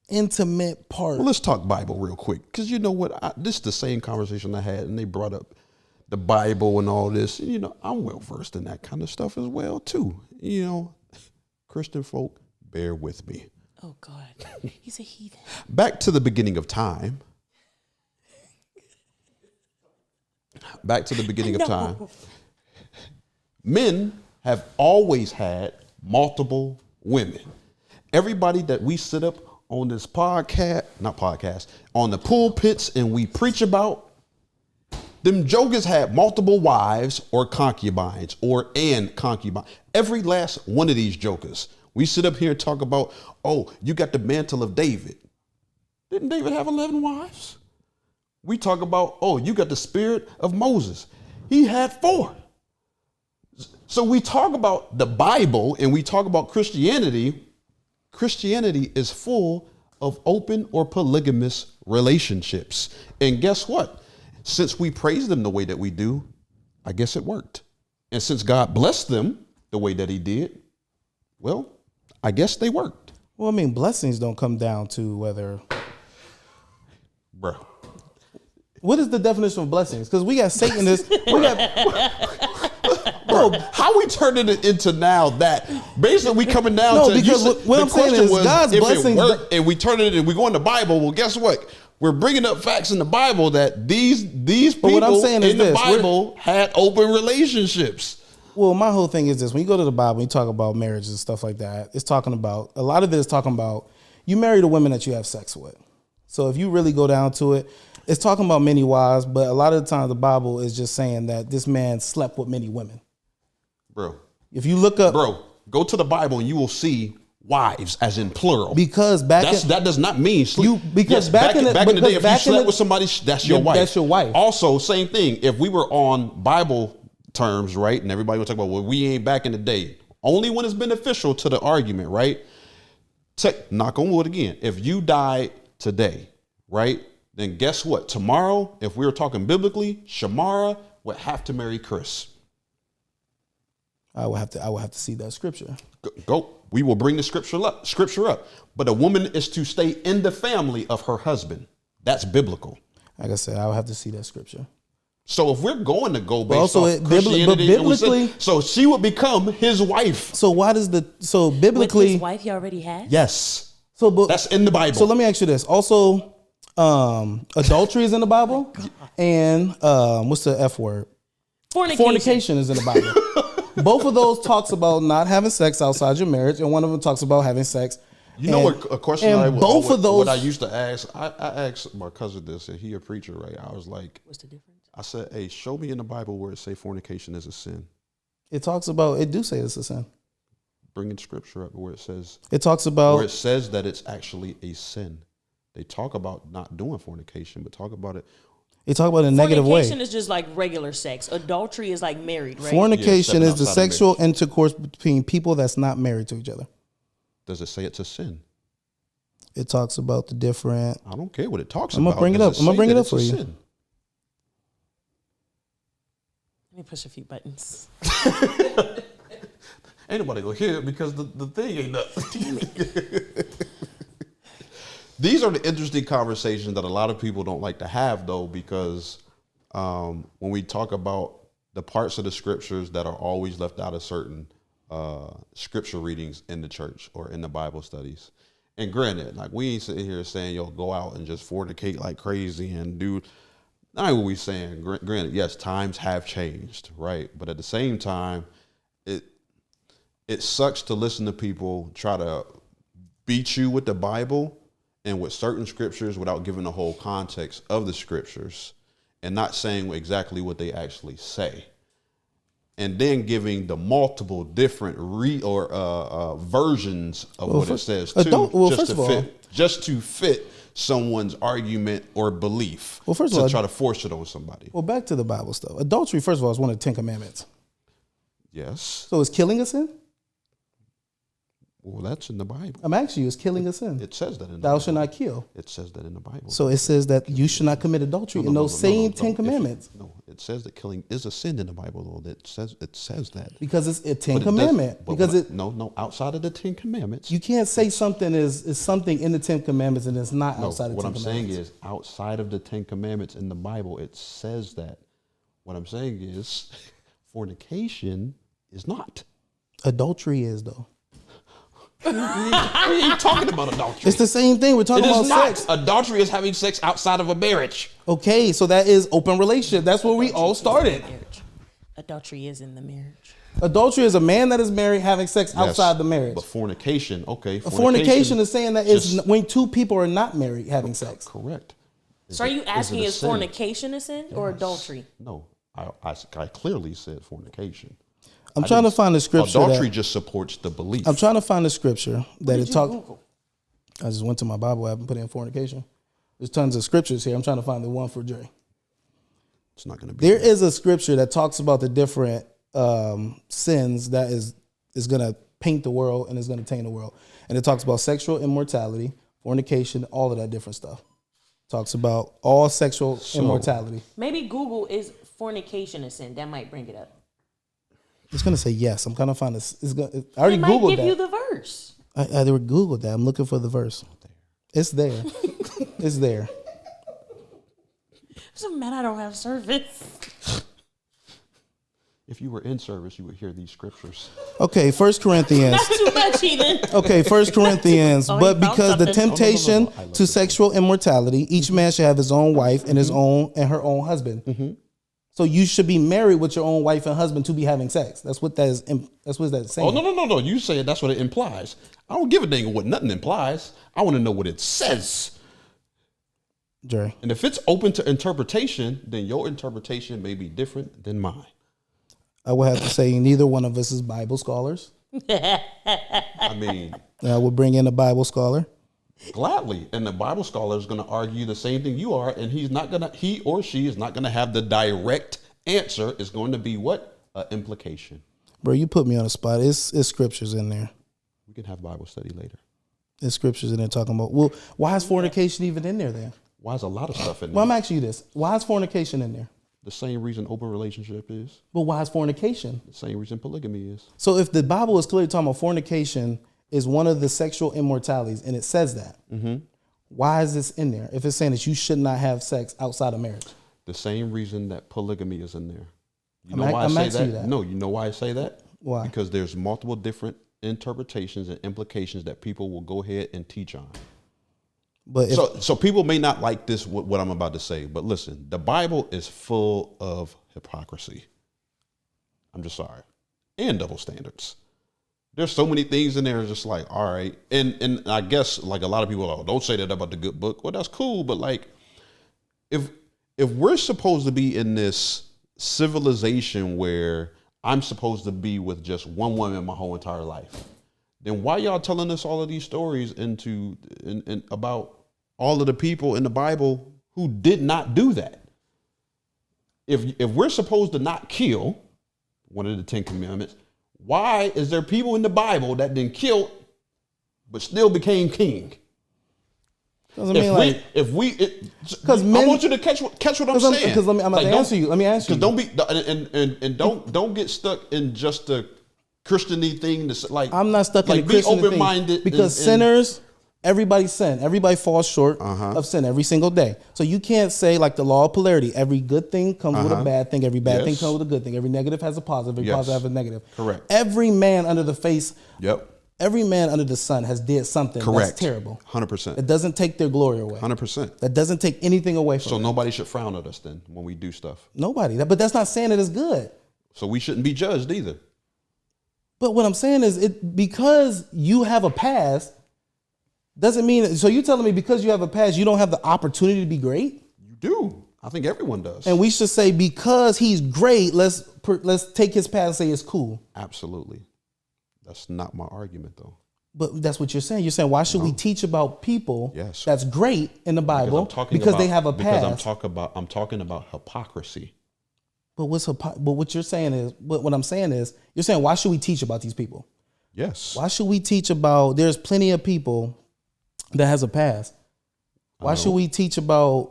intimate part.
Well, let's talk Bible real quick, because you know what? This is the same conversation I had, and they brought up the Bible and all this. You know, I'm well versed in that kind of stuff as well too. You know, Christian folk, bear with me.
Oh God, he's a heathen.
Back to the beginning of time. Back to the beginning of time. Men have always had multiple women. Everybody that we sit up on this podcast, on the pulpits and we preach about, them jokers had multiple wives or concubines and concubine. Every last one of these jokers. We sit up here and talk about, oh, you got the mantle of David. Didn't David have 11 wives? We talk about, oh, you got the spirit of Moses. He had 4. So we talk about the Bible and we talk about Christianity. Christianity is full of open or polygamous relationships. And guess what? Since we praise them the way that we do, I guess it worked. And since God blessed them the way that he did, well, I guess they worked.
Well, I mean, blessings don't come down to whether.
Bro.
What is the definition of blessings? Because we got Satanists.
Bro, how we turning it into now that basically we coming down to
because what I'm saying is God's blessings.
It worked, and we turn it and we go in the Bible. Well, guess what? We're bringing up facts in the Bible that these people
what I'm saying
in
is
the Bible had open relationships.
Well, my whole thing is this: when you go to the Bible, you talk about marriage and stuff like that. It's talking about a lot of it is talking about you marry the women that you have sex with. So if you really go down to it, it's talking about many wives, but a lot of the time the Bible is just saying that this man slept with many women.
Bro,
if you look up,
go to the Bible and you will see wives as in plural.
Because that
does not mean sleep. Back in the day, if you slept with somebody, that's your wife.
That's your wife.
Also, same thing. If we were on Bible terms, right, and everybody would talk about, well, we ain't back in the day. Only when it's beneficial to the argument, right? Knock on wood again. If you died today, right, then guess what? Tomorrow, if we were talking biblically, Shamara would have to marry Chris.
I would have to see that scripture.
Go. We will bring the scripture up. But a woman is to stay in the family of her husband. That's biblical.
Like I said, I would have to see that scripture.
So if we're going to go based
also
off Christianity,
biblically,
so she would become his wife.
So biblically,
with his wife he already had?
Yes. That's in the Bible.
So let me ask you this. Also, adultery is in the Bible, and what's the F word? Fornication is in the Bible. Both of those talks about not having sex outside your marriage, and one of them talks about having sex.
You know what? A question
what
I used to ask. I asked my cousin this, and he a preacher, right? I was like,
"What's the difference?"
I said, "Hey, show me in the Bible where it say fornication is a sin."
It talks about it. Do say it's a sin.
Bringing scripture up where it says
it talks about
where it says that it's actually a sin. They talk about not doing fornication, but talk about it.
They talk about it in a negative way.
Fornication is just like regular sex. Adultery is like married, right?
Fornication is the sexual intercourse between people that's not married to each other.
Does it say it's a sin?
It talks about the different.
I don't care what it talks
about.
I'm
gonna bring it up for you.
Let me push a few buttons.
Ain't nobody gonna hear it because the thing ain't up. Damn it. These are the interesting conversations that a lot of people don't like to have, though, because when we talk about the parts of the scriptures that are always left out of certain scripture readings in the church or in the Bible studies. And granted, like, we ain't sitting here saying, yo, go out and just fornicate like crazy and do. Not what we saying. Granted, yes, times have changed, right? But at the same time, it sucks to listen to people try to beat you with the Bible and with certain scriptures without giving the whole context of the scriptures and not saying exactly what they actually say. And then giving the multiple different versions of what it says too, just to fit someone's argument or belief.
Well, first of all,
try to force it on somebody.
Well, back to the Bible stuff. Adultery, first of all, is one of the 10 Commandments.
Yes.
So is killing a sin?
Well, that's in the Bible.
I'm asking you, is killing a sin?
It says that in the
Thou
Bible.
shalt not kill.
It says that in the Bible.
So it says that you should not commit adultery in those same 10 commandments.
It says that killing is a sin in the Bible, though. It says that.
Because it's a 10
But
commandment.
Outside of the 10 commandments.
You can't say something is something in the 10 commandments and it's not outside of the 10
What I'm
commandments.
saying is, outside of the 10 commandments in the Bible, it says that. What I'm saying is, fornication is not.
Adultery is, though.
We ain't talking about adultery.
It's the same thing. We're talking
It
about
is not.
sex.
Adultery is having sex outside of a marriage.
Okay, so that is open relationship. That's where we all started.
Adultery is in the marriage.
Adultery is a man that is married having sex outside the marriage.
But fornication, okay.
Fornication is saying that it's when two people are not married having sex.
Correct.
So are you asking is
sin?
fornication a sin or adultery?
No, I clearly said fornication.
I'm trying to find the scripture.
Adultery just supports the belief.
I'm trying to find the scripture that it talks.
Google?
I just went to my Bible app and put in fornication. There's tons of scriptures here. I'm trying to find the one for Dre.
It's not going to be.
There is a scripture that talks about the different sins that is going to paint the world and is going to taint the world. And it talks about sexual immortality, fornication, all of that different stuff. Talks about all sexual immortality.
Maybe Google is fornication a sin. That might bring it up.
It's going to say yes. I'm going to find this. I
It
already
might
Googled
give
that.
you the verse.
I already Googled that. I'm looking for the verse. It's there. It's there.
I'm so mad I don't have service.
If you were in service, you would hear these scriptures.
Okay, 1 Corinthians.
Not too much, Ethan.
Okay, 1 Corinthians.
Oh, he
But
found
because the
something.
temptation
I love
to sexual immortality, each man should have his own wife and his own and her own husband. So you should be married with your own wife and husband to be having sex. That's what that is. That's what that's saying.
Oh, no. You say that's what it implies. I don't give a dang what nothing implies. I want to know what it says.
Dre.
And if it's open to interpretation, then your interpretation may be different than mine.
I would have to say neither one of us is Bible scholars.
I mean,
I would bring in a Bible scholar.
gladly. And the Bible scholar is going to argue the same thing you are, and he or she is not going to have the direct answer. It's going to be what? An implication.
Bro, you put me on the spot. It's scriptures in there.
We can have Bible study later.
There's scriptures in there talking about, well, why is fornication even in there then?
Why is a lot of stuff in there?
Well, I'm asking you this. Why is fornication in there?
The same reason open relationship is.
But why is fornication?
The same reason polygamy is.
So if the Bible is clearly talking about fornication is one of the sexual immortalities, and it says that, why is this in there? If it's saying that you should not have sex outside of marriage.
The same reason that polygamy is in there. You
I'm
know why I say
asking you that.
No, you know why I say that?
Why?
Because there's multiple different interpretations and implications that people will go ahead and teach on.
But if,
So people may not like this, what I'm about to say, but listen, the Bible is full of hypocrisy. I'm just sorry. And double standards. There's so many things in there, just like, all right. And I guess like a lot of people, don't say that about the good book. Well, that's cool. But like, if we're supposed to be in this civilization where I'm supposed to be with just one woman my whole entire life, then why y'all telling us all of these stories and about all of the people in the Bible who did not do that? If we're supposed to not kill, one of the 10 commandments, why is there people in the Bible that didn't kill but still became king?
doesn't mean like,
Because I want you to catch what I'm saying.
Because I'm going to answer you. Let me answer you.
Don't be and don't get stuck in just a Christian-y thing. Like
I'm not stuck in
like
the
be
Christian
open-minded
thing because sinners, everybody sin. Everybody falls short of sin every single day. So you can't say like the law of polarity. Every good thing comes with a bad thing. Every bad thing comes with a good thing. Every negative has a positive. Every positive has a negative.
Correct.
Every man under the face.
Yep.
Every man under the sun has did something that's terrible.
100%.
It doesn't take their glory away.
100%.
That doesn't take anything away from
So
them.
nobody should frown at us then when we do stuff.
Nobody. But that's not saying it is good.
So we shouldn't be judged either.
But what I'm saying is because you have a past doesn't mean, so you're telling me because you have a past, you don't have the opportunity to be great?
You do. I think everyone does.
And we should say because he's great, let's take his past and say it's cool.
Absolutely. That's not my argument though.
But that's what you're saying. You're saying why should we teach about people that's great in the Bible because they have a past?
Because I'm talking about hypocrisy.
But what you're saying is, what I'm saying is, you're saying why should we teach about these people?
Yes.
Why should we teach about, there's plenty of people that has a past. Why should we teach about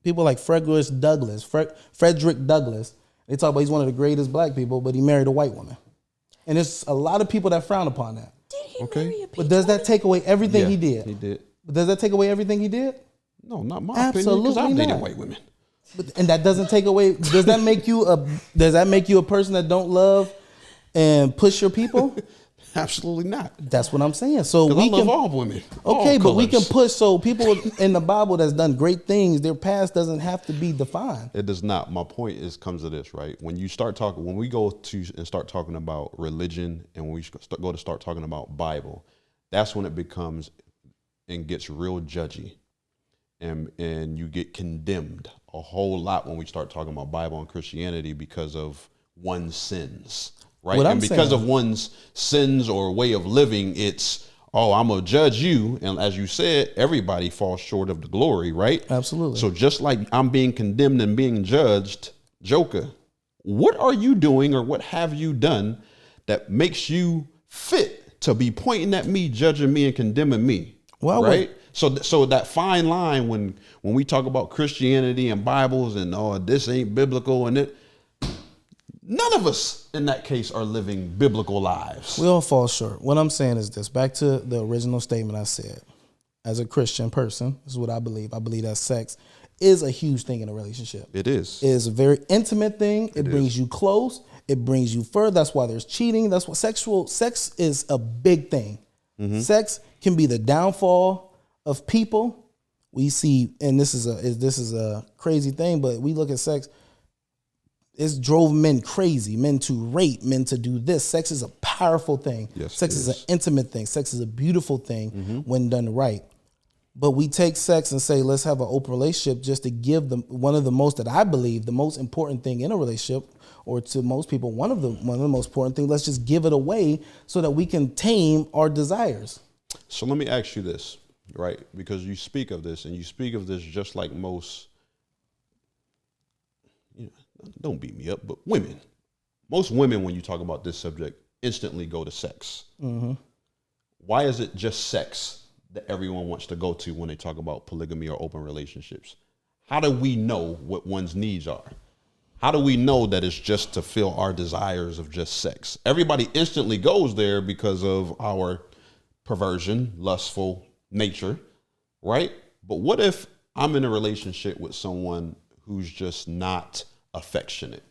people like Frederick Douglass? They talk about he's one of the greatest black people, but he married a white woman. And there's a lot of people that frown upon that.
Did he marry a peach
But does that take away everything he did?
He did.
But does that take away everything he did?
No, not my
Absolutely
opinion, because I've dated
not.
white women.
And that doesn't take away. Does that make you a person that don't love and push your people?
Absolutely not.
That's what I'm saying. So
Because
we
I love
can
all women.
okay,
all
but we can
colors.
push. So people in the Bible that's done great things, their past doesn't have to be defined.
It does not. My point comes to this, right? When you start talking, when we go to and start talking about religion, and when we start talking about Bible, that's when it becomes and gets real judgy, and you get condemned a whole lot when we start talking about Bible and Christianity because of one's sins, right?
What I'm
and because
saying-
of one's sins or way of living, it's, oh, I'm gonna judge you, and as you said, everybody falls short of the glory, right?
Absolutely.
So just like I'm being condemned and being judged, Joker, what are you doing or what have you done that makes you fit to be pointing at me, judging me, and condemning me?
Well,
right? So that fine line when we talk about Christianity and Bibles and this ain't biblical and it, none of us in that case are living biblical lives.
We all fall short. What I'm saying is this. Back to the original statement I said. As a Christian person, this is what I believe. I believe that sex is a huge thing in a relationship.
It is.
It is a very intimate thing. It brings you close. It brings you further. That's why there's cheating. That's what sex is a big thing. Sex can be the downfall of people. We see, and this is a crazy thing, but we look at sex. It's drove men crazy, men to rape, men to do this. Sex is a powerful thing.
Yes,
Sex
it
is an
is.
intimate thing. Sex is a beautiful thing when done right. But we take sex and say, let's have an open relationship just to give them one of the most, that I believe, the most important thing in a relationship, or to most people, one of the most important things. Let's just give it away so that we can tame our desires.
So let me ask you this, right? Because you speak of this, and you speak of this just like most, don't beat me up, but most women, when you talk about this subject, instantly go to sex. Why is it just sex that everyone wants to go to when they talk about polygamy or open relationships? How do we know what one's needs are? How do we know that it's just to fill our desires of just sex? Everybody instantly goes there because of our perversion, lustful nature, right? But what if I'm in a relationship with someone who's just not affectionate?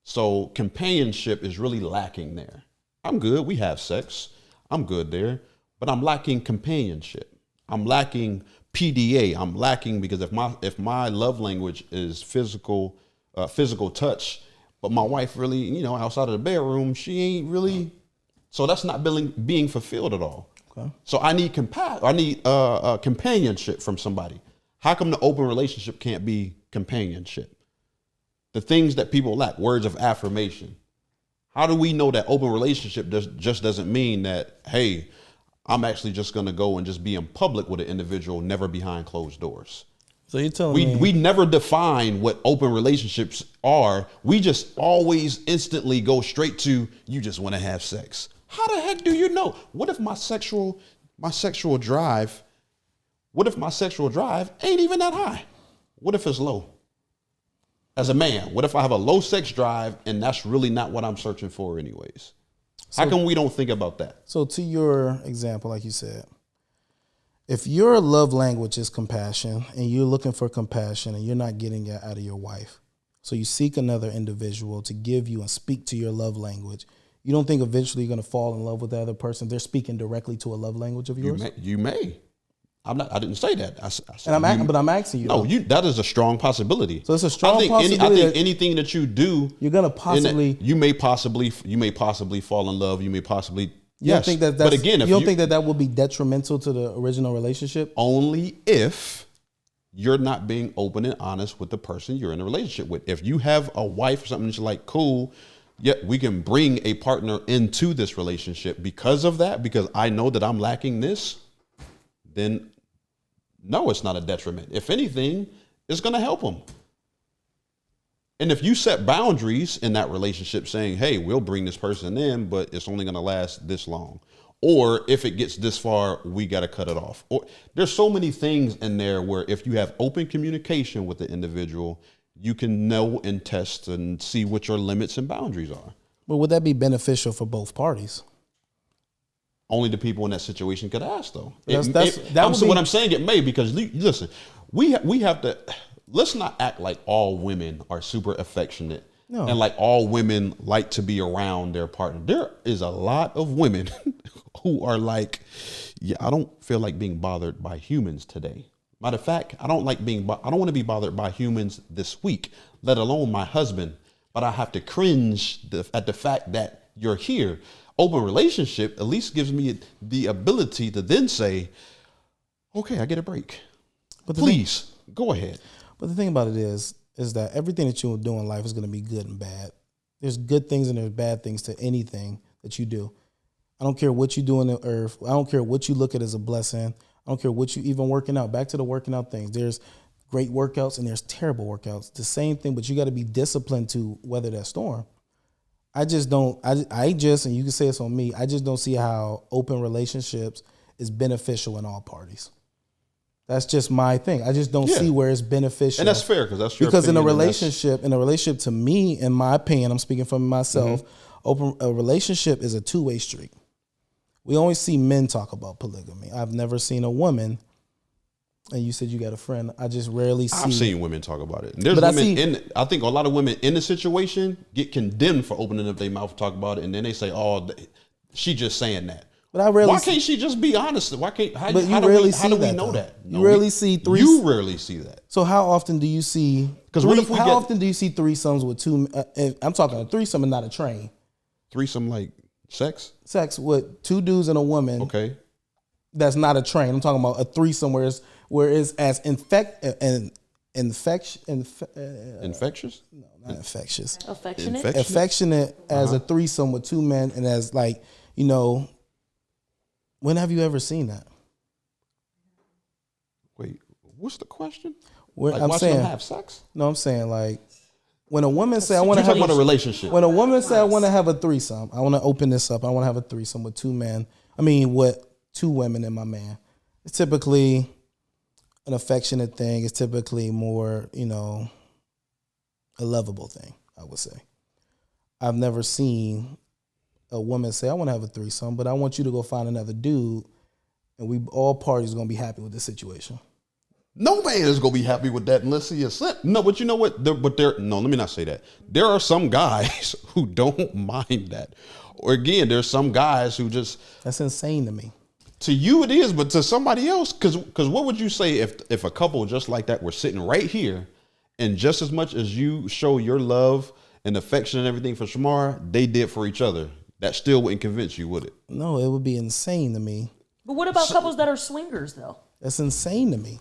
So companionship is really lacking there. I'm good. We have sex. I'm good there, but I'm lacking companionship. I'm lacking PDA. I'm lacking because if my love language is physical touch, but my wife really, outside of the bedroom, she ain't really. So that's not being fulfilled at all. Okay. So I need companionship from somebody. How come the open relationship can't be companionship? The things that people lack, words of affirmation. How do we know that open relationship just doesn't mean that, hey, I'm actually just going to go and just be in public with an individual, never behind closed doors?
So you're telling me
we never define what open relationships are. We just always instantly go straight to, you just want to have sex. How the heck do you know? What if my sexual drive ain't even that high? What if it's low? As a man, what if I have a low sex drive and that's really not what I'm searching for anyways? How come we don't think about that?
So to your example, like you said, if your love language is compassion and you're looking for compassion and you're not getting it out of your wife, so you seek another individual to give you and speak to your love language, you don't think eventually you're going to fall in love with the other person? They're speaking directly to a love language of yours?
You may. I didn't say that. I said
but I'm asking you.
No, that is a strong possibility.
So it's a strong possibility.
I think anything that you do,
you're going to possibly.
You may possibly fall in love. You may possibly.
You
Yes.
don't think
But again,
you don't think that will be detrimental to the original relationship?
Only if you're not being open and honest with the person you're in a relationship with. If you have a wife or something that you're like, cool, yeah, we can bring a partner into this relationship because of that, because I know that I'm lacking this, then no, it's not a detriment. If anything, it's going to help them. And if you set boundaries in that relationship saying, hey, we'll bring this person in, but it's only going to last this long. Or if it gets this far, we got to cut it off. Or there's so many things in there where if you have open communication with the individual, you can know and test and see what your limits and boundaries are.
But would that be beneficial for both parties?
Only the people in that situation could ask, though.
What
I'm saying, it may, because listen, we have to, let's not act like all women are super affectionate. No. And like all women like to be around their partner. There is a lot of women who are like, yeah, I don't feel like being bothered by humans today. Matter of fact, I don't want to be bothered by humans this week, let alone my husband. But I have to cringe at the fact that you're here. Open relationship at least gives me the ability to then say, okay, I get a break. But please go ahead.
But the thing about it is that everything that you do in life is going to be good and bad. There's good things and there's bad things to anything that you do. I don't care what you do on the earth. I don't care what you look at as a blessing. I don't care what you even working out. Back to the working out things. There's great workouts and there's terrible workouts. The same thing, but you got to be disciplined to weather that storm. I just don't, and you can say it's on me, I just don't see how open relationships is beneficial in all parties. That's just my thing. I just don't see where it's beneficial.
And that's fair, because that's your
because
opinion.
In a relationship, to me, in my opinion, I'm speaking for myself, a relationship is a two-way street. We always see men talk about polygamy. I've never seen a woman, and you said you got a friend, I just rarely see.
I've seen women talk about it. And there's women I think a lot of women in the situation get condemned for opening up their mouth to talk about it, and then they say, oh, she just saying that.
But I rarely.
Why can't she just be honest? Why can't? How
do we
know that?
You rarely see three.
You rarely see that.
So how often do you see? Because how often do you see threesomes with two? I'm talking a threesome and not a train.
Threesome like sex?
Sex with two dudes and a woman.
Okay.
That's not a train. I'm talking about a threesome where it's as infectious. No, not infectious. Affectionate as a threesome with two men, and as like, you know. When have you ever seen that?
Wait, what's the question?
Like I'm saying, them have sex? No, I'm saying like when a woman say I want to have
a relationship.
When a woman say I want to have a threesome, I want to open this up. I want to have a threesome with two men. With two women and my man. It's typically an affectionate thing. It's typically more, a lovable thing, I would say. I've never seen a woman say, I want to have a threesome, but I want you to go find another dude, and all parties are going to be happy with this situation.
No man is going to be happy with that unless he is sent. No, but you know what? Let me not say that. There are some guys who don't mind that. Or again, there's some guys who just...
That's insane to me.
To you it is, but to somebody else, because what would you say if a couple just like that were sitting right here, and just as much as you show your love and affection and everything for Shamar, they did for each other? That still wouldn't convince you, would it?
No, it would be insane to me.
But what about couples that are swingers, though?
That's insane to me.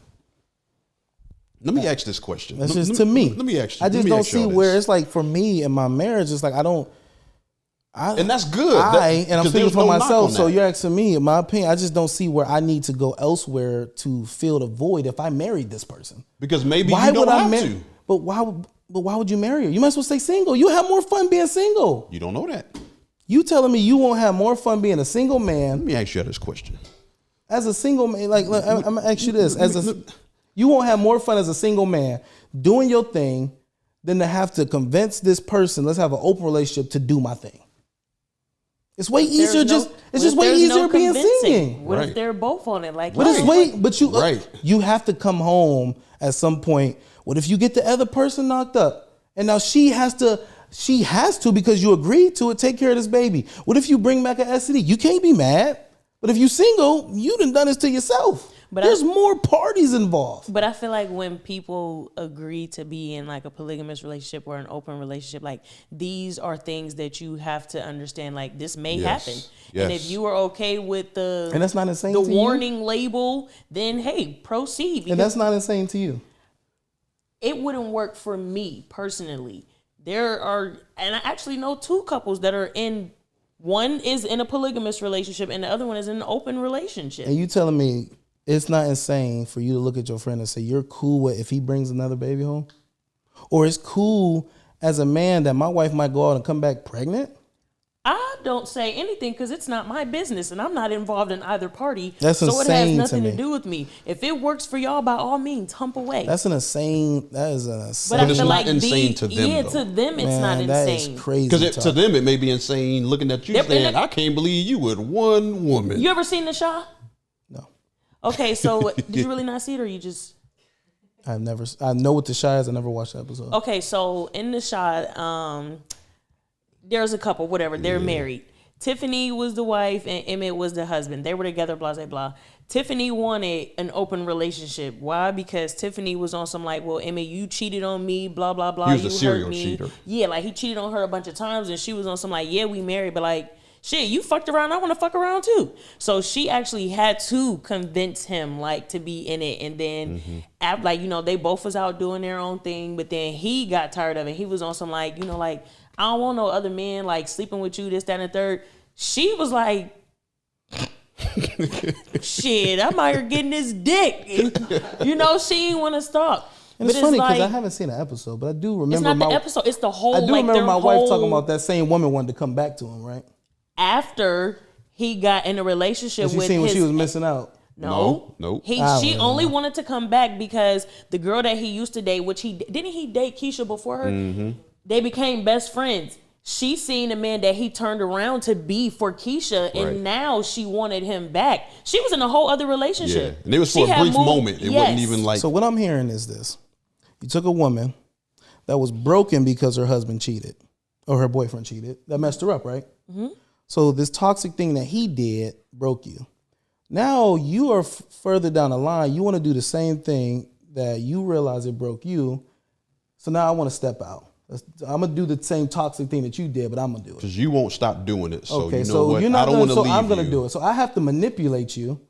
Let me ask this question.
That's just to me.
Let me ask you.
I just don't see where it's like for me in my marriage. It's like
and that's good.
And I'm speaking for myself. So you're asking me, in my opinion, I just don't see where I need to go elsewhere to fill the void if I married this person.
Because maybe you don't have to.
But why would you marry her? You might as well stay single. You have more fun being single.
You don't know that.
You telling me you won't have more fun being a single man?
Let me ask you this question.
As a single man, I'm gonna ask you this: you won't have more fun as a single man doing your thing than to have to convince this person. Let's have an open relationship to do my thing. It's way easier. It's just way easier being single.
What if they're both on it?
You have to come home at some point. What if you get the other person knocked up, and now she has to because you agreed to it, take care of this baby. What if you bring back an STD? You can't be mad. But if you single, you done this to yourself. But there's more parties involved.
But I feel like when people agree to be in like a polygamous relationship or an open relationship, like these are things that you have to understand. Like this may happen. Yes. And if you are okay with
and that's not insane
the
to
warning
you?
Label, then hey, proceed.
And that's not insane to you.
It wouldn't work for me personally. There are, and I actually know two couples that are in, one is in a polygamous relationship and the other one is in an open relationship.
And you telling me it's not insane for you to look at your friend and say, you're cool with if he brings another baby home? Or it's cool as a man that my wife might go out and come back pregnant?
I don't say anything because it's not my business and I'm not involved in either party.
That's
so it has
insane
nothing
to
to
me.
do with me. If it works for y'all, by all means, hump away.
That is an insane.
but I
it's
feel
not
like
insane to them,
Yeah,
though.
to them it's
Man,
not
that
insane.
is crazy.
Because to
talk.
them it may be insane looking at you
They're-
saying, I can't believe you with one woman.
You ever seen The Chi?
No,
Okay, so did you really not see it or you just...
I've never. I know what the Chi is. I never watched the episode.
Okay, so in The Chi, there's a couple, whatever. They're married. Tiffany was the wife and Emmett was the husband. They were together, blah, blah, blah. Tiffany wanted an open relationship. Why? Because Tiffany was on some like, well, Emmett, you cheated on me, blah, blah, blah.
He was a
You
serial
hurt me.
cheater.
Yeah, like he cheated on her a bunch of times and she was on some like, yeah, we married, but like, shit, you fucked around. I want to fuck around too. So she actually had to convince him like to be in it. And then like, they both was out doing their own thing, but then he got tired of it. He was on some like, like, I don't want no other men like sleeping with you, this, that, and the third. She was like, shit, I'm out here getting this dick. She didn't want to stop.
And it's funny because I haven't seen an episode, but I do remember.
It's not the episode. It's the whole.
I do
like,
remember my wife talking
whole-
about that same woman wanted to come back to him, right?
After he got in a relationship
And she
with
seen what
his
she was missing out.
No.
Nope.
She
wouldn't
only
know.
wanted to come back because the girl that he used to date, which he date Keisha before her.
Mm-hmm.
They became best friends. She seen a man that he turned around to be for Keisha, and
Right.
now she wanted him back. She was in a whole other relationship.
Yeah. And it was
She
for a
had
brief
moved-
moment. It wasn't even like,
So what I'm hearing is this: you took a woman that was broken because her husband cheated or her boyfriend cheated. That messed her up, right? Mm-hmm. So this toxic thing that he did broke you. Now you are further down the line. You want to do the same thing that you realize it broke you. So now I want to step out. I'm gonna do the same toxic thing that you did, but I'm gonna do it.
because you won't stop doing it. So
Okay,
you know
so
what?
you're
I
not
don't
gonna.
want to
So
leave
I'm gonna
you.
do it. So I have to manipulate you,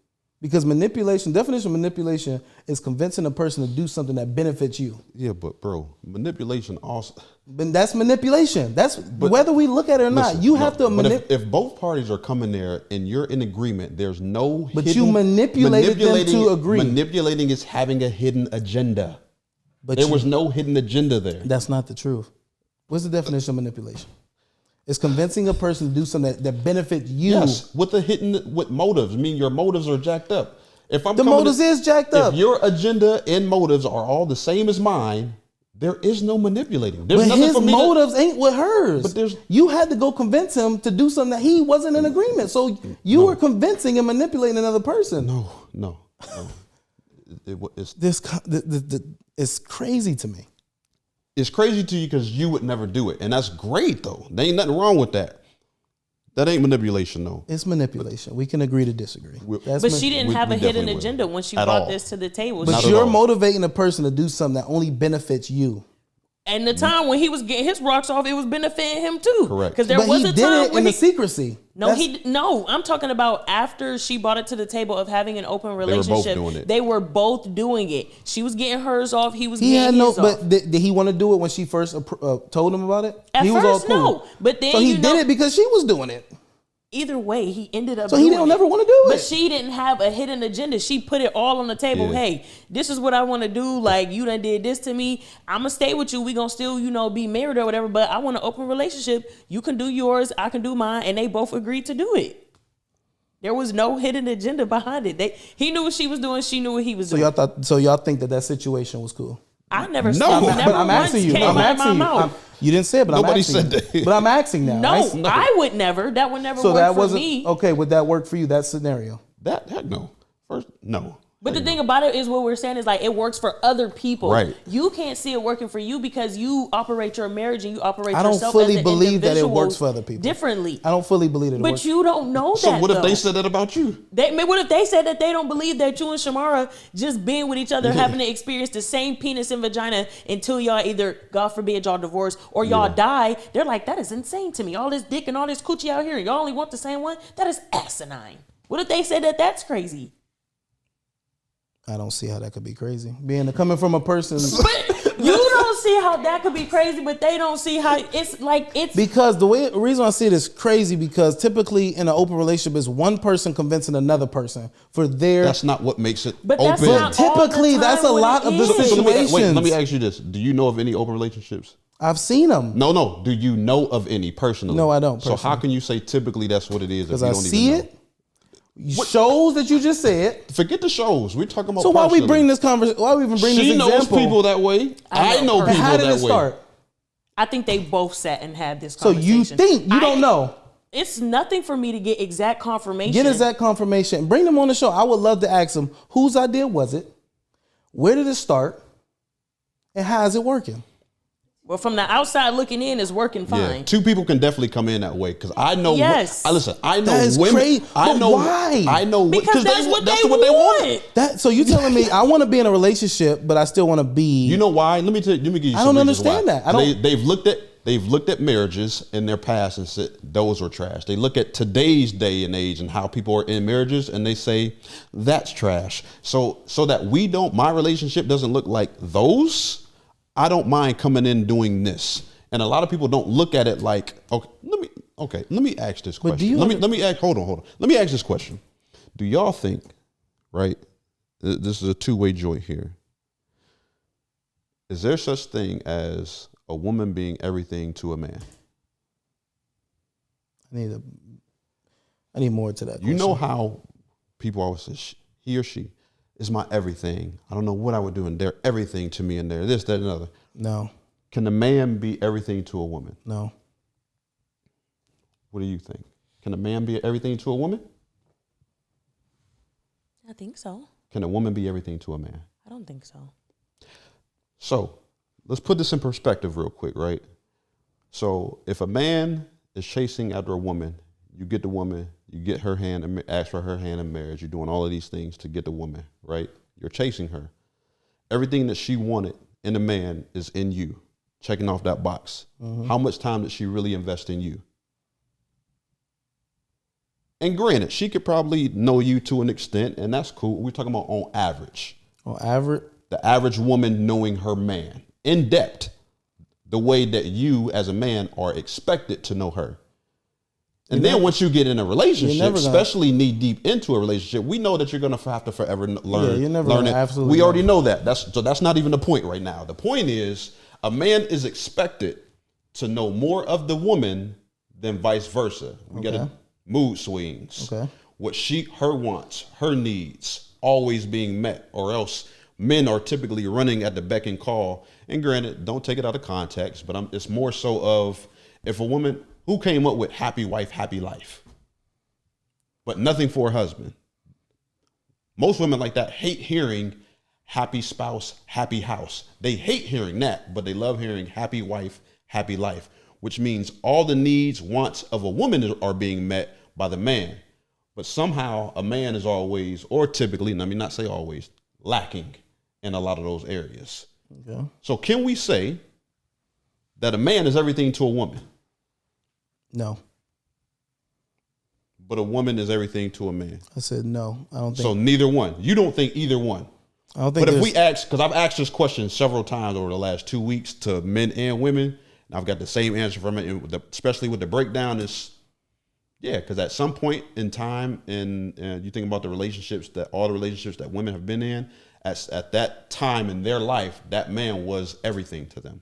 because definition of manipulation is convincing a person to do something that benefits you.
Yeah, but bro, manipulation also.
But that's manipulation. That's whether we look at it or not.
Listen,
You
no,
have to
but
manipulate.
if both parties are coming there and you're in agreement, there's no.
But you manipulated them to agree.
Manipulating is having a hidden agenda.
But
There was no hidden agenda there.
That's not the truth. What's the definition of manipulation? It's convincing a person to do something that benefits you.
Yes, with motives. I mean, your motives are jacked up. If I'm
The
coming
motives is jacked up.
If your agenda and motives are all the same as mine, there is no manipulating. There's
But
nothing
his
for me
motives ain't with hers.
But
you had to go convince him to do something that he wasn't in agreement. So you were convincing and manipulating another person.
No. It's
It's crazy to me.
it's crazy to you because you would never do it, and that's great though. There ain't nothing wrong with that. That ain't manipulation though.
It's manipulation. We can agree to disagree. That's
But she didn't
we-
have
we
a hidden
definitely
agenda
wouldn't.
when she
At
brought
all.
this to the table.
But
Not at
you're
all.
motivating a person to do something that only benefits you.
And the time when he was getting his rocks off, it was benefiting him too.
Correct.
Because there
But
was
he
a
did
time
it
when
in the secrecy.
No, I'm talking about after she brought it to the table of having an open
were both
relationship.
doing it.
They were both doing it. She was getting hers off. He was
He had
getting
no.
his off.
But did he want to do it when she first told him about it?
At
he was
first,
all cool.
no. But then
So he did it because she was doing it.
Either way, he ended up.
So he
doing
don't
it.
never wanna do
But
it.
she didn't have a hidden agenda. She put it all on the table.
Yeah.
Hey, this is what I want to do. Like, you done did this to me. I'm gonna stay with you. We gonna still, be married or whatever. But I want an open relationship. You can do yours. I can do mine. And they both agreed to do it. There was no hidden agenda behind it. He knew what she was doing. She knew what he was
So
doing.
y'all think that situation was cool?
I never.
No.
I
But
never
But I'm
once
asking you.
came
I'm
out of my
asking you.
mouth.
You didn't say it, but
Nobody
I'm asking
said
you.
that.
But I'm asking now.
No,
No.
I would never. That would never
So
work
that
for
wasn't
me.
okay. Would that work for you? That scenario?
that heck no. First no.
But the thing about it is what we're saying is like it works for other people.
Right.
You can't see it working for you because you operate your marriage and you operate
I don't
yourself
fully
as an
believe that it
individual
works for other people.
differently.
I don't fully believe it.
But
works.
you don't know
So
that.
what if
though.
they said that about you?
What if they said that they don't believe that you and Shamara just being with each other, having to experience the same penis and vagina until y'all either, God forbid, y'all divorce or y'all die? They're like, that is insane to me. All this dick and all this coochie out here, and y'all only want the same one? That is asinine. What if they said that that's crazy?
I don't see how that could be crazy. Coming from a person.
You don't see how that could be crazy, but they don't see how it's
Because the reason I see it is crazy because typically in an open relationship is one person convincing another person for their.
That's not what makes it
But
open.
that's not all
Typically,
the time
that's a
what
lot
it
of the
is.
situations.
Wait, let me ask you this. Do you know of any open relationships?
I've seen them.
No. Do you know of any personally?
No, I don't
So how can you say typically that's what it is?
Because
if you
I
don't
see
even know?
it. Shows that you just said.
Forget the shows. We're talking about.
So why we
personally.
bring this conversation? Why we even bring
She
this
knows
example?
people that way. I know
But
people
how did
that
it
way.
start?
I think they both sat and had this
So
conversation.
you think you don't know?
It's nothing for me to get exact confirmation.
Get us that confirmation. Bring them on the show. I would love to ask them whose idea was it? Where did it start? And how is it working?
Well, from the outside looking in, it's working fine.
Yeah, two people can definitely come in that way because I know.
Yes.
Listen, I know
That is
women.
crazy.
I
But
know
why?
I know
Because that's what they want.
That so you telling me I want to be in a relationship, but I still want to be.
You know why? Let me give you.
I
some
don't
reasons
understand
why.
that. I don't-
They've looked at marriages in their past and said those are trash. They look at today's day and age and how people are in marriages and they say that's trash. So that my relationship doesn't look like those. I don't mind coming in doing this. And a lot of people don't look at it like, let me ask this question.
do you
Let me ask, hold on. Let me ask this question. Do y'all think, right? This is a two-way joint here. Is there such thing as a woman being everything to a man?
I need more to that.
You know how people always say he or she is my everything. I don't know what I would do, and they're everything to me, and they're this, that, and other.
No.
Can a man be everything to a woman?
No.
What do you think? Can a man be everything to a woman?
I think so.
Can a woman be everything to a man?
I don't think so.
So let's put this in perspective real quick, right? So if a man is chasing after a woman, you get the woman, you get her hand and ask for her hand in marriage. You're doing all of these things to get the woman, right? You're chasing her. Everything that she wanted in a man is in you, checking off that box. Mm-hmm. How much time did she really invest in you? And granted, she could probably know you to an extent, and that's cool. We're talking about on average.
On average?
The average woman knowing her man in depth, the way that you as a man are expected to know her. And then once you get in a relationship, especially knee deep into a relationship, we know that you're going to have to forever learn.
Yeah, you're never
learn
gonna
it.
absolutely
We already
know.
know that. That's not even the point right now. The point is a man is expected to know more of the woman than vice versa. We got mood swings.
Okay.
What her wants, her needs always being met, or else men are typically running at the beck and call. And granted, don't take it out of context, but it's more so of if a woman who came up with happy wife, happy life, but nothing for her husband. Most women like that hate hearing happy spouse, happy house. They hate hearing that, but they love hearing happy wife, happy life, which means all the needs, wants of a woman are being met by the man. But somehow a man is always, or typically, let me not say always, lacking in a lot of those areas.
Okay.
So can we say that a man is everything to a woman,
No.
but a woman is everything to a man?
I said no. I don't think
So neither one. You don't think either one.
I don't think
But if
there's-
we ask, because I've asked this question several times over the last 2 weeks to men and women, and I've got the same answer from it, and especially with the breakdown is, yeah, because at some point in time, and you think about all the relationships that women have been in, at that time in their life, that man was everything to them,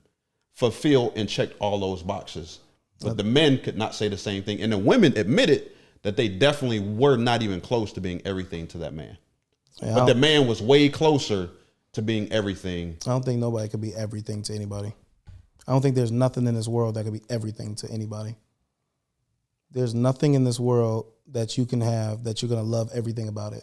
fulfilled and checked all those boxes. But the men could not say the same thing. And the women admitted that they definitely were not even close to being everything to that man.
Yeah,
But the man was way closer to being everything.
I don't think nobody could be everything to anybody. I don't think there's nothing in this world that could be everything to anybody. There's nothing in this world that you can have that you're going to love everything about it.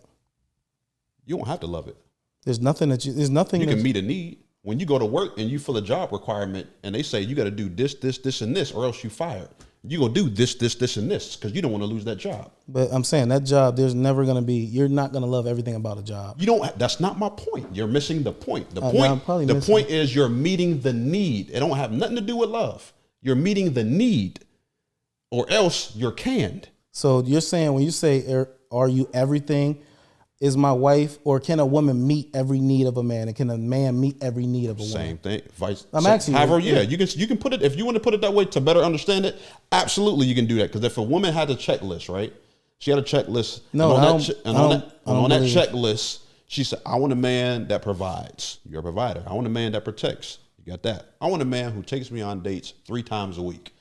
You don't have to love it.
There's nothing
You can meet a need. When you go to work and you fill a job requirement and they say you got to do this, this, this, and this, or else you fired. You gonna do this, this, this, and this because you don't want to lose that job.
But I'm saying that job, you're not going to love everything about a job.
You don't. That's not my point. You're missing the point. The
I'm probably
The
missing
point is you're meeting the need. It don't have nothing to do with love. You're meeting the need, or else you're canned.
So you're saying when you say, are you everything? Is my wife, or can a woman meet every need of a man? And can a man meet every need of a woman?
Same thing.
I'm asking you.
However, yeah, you can put it, if you want to put it that way to better understand it, absolutely you can do that. Because if a woman had a checklist, right? She had a checklist.
No,
and on that
believe.
checklist, she said, I want a man that provides. You're a provider. I want a man that protects. You got that. I want a man who takes me on dates 3 times a week.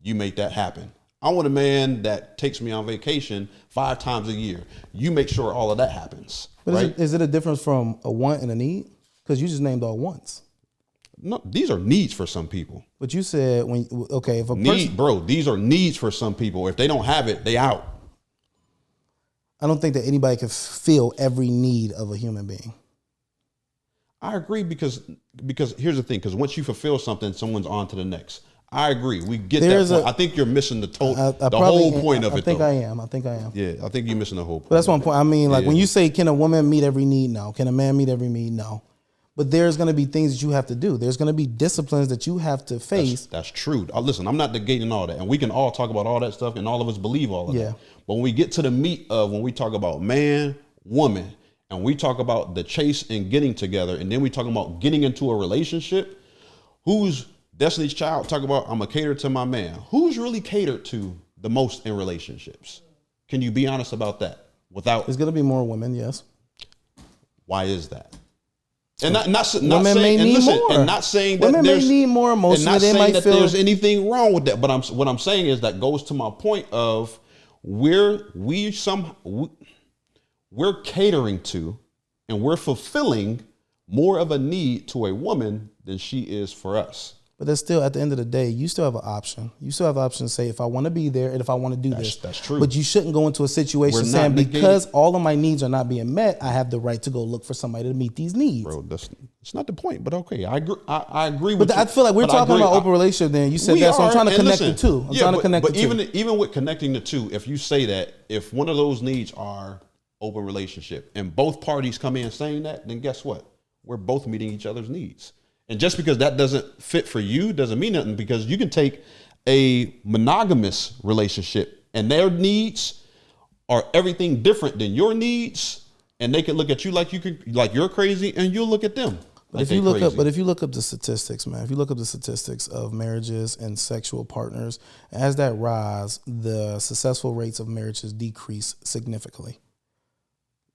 You make that happen. I want a man that takes me on vacation 5 times a year. You make sure all of that happens.
But
right?
is it a difference from a want and a need? Because you just named all wants.
No, these are needs for some people.
But you said if a
Need, bro, these are needs for some people. If they don't have it, they out.
I don't think that anybody can fill every need of a human being.
I agree because here's the thing, because once you fulfill something, someone's on to the next. I agree. We get that point. I think you're missing the whole point of it.
I think I am.
Yeah, I think you're missing the whole point.
But that's one point. I mean, like when you say, can a woman meet every need? No. Can a man meet every need? No. But there's going to be things that you have to do. There's going to be disciplines that you have to face.
That's true. Listen, I'm not negating all that. And we can all talk about all that stuff and all of us believe all of that. But when we get to the meat of when we talk about man, woman, and we talk about the chase and getting together, and then we talk about getting into a relationship, who's Destiny's Child talk about, I'm going to cater to my man. Who's really catered to the most in relationships? Can you be honest about that?
There's going to be more women, yes.
Why is that? And not
women
saying,
may
and
need
listen,
more.
And not saying that
women may need more emotionally.
And not
they
saying
might
that
feel
there's anything wrong with that. But what I'm saying is that goes to my point of we're catering to and we're fulfilling more of a need to a woman than she is for us.
But that's still, at the end of the day, you still have an option. You still have an option to say, if I want to be there and if I want to do this.
That's true.
But you shouldn't go into a situation saying, because all of my needs are not being met, I have the right to go look for somebody to meet these needs.
Bro, that's not the point. But okay, I agree with
you.
But
I feel like we're talking about open relationship then. You said that, so I'm trying to connect the two.
But even with connecting the two, if you say that, if one of those needs are open relationship and both parties come in saying that, then guess what? We're both meeting each other's needs. And just because that doesn't fit for you doesn't mean nothing, because you can take a monogamous relationship and their needs are everything different than your needs, and they can look at you like you're crazy, and you'll look at them.
But if you look up the statistics, man, if you look up the statistics of marriages and sexual partners, as that rise, the successful rates of marriages decrease significantly.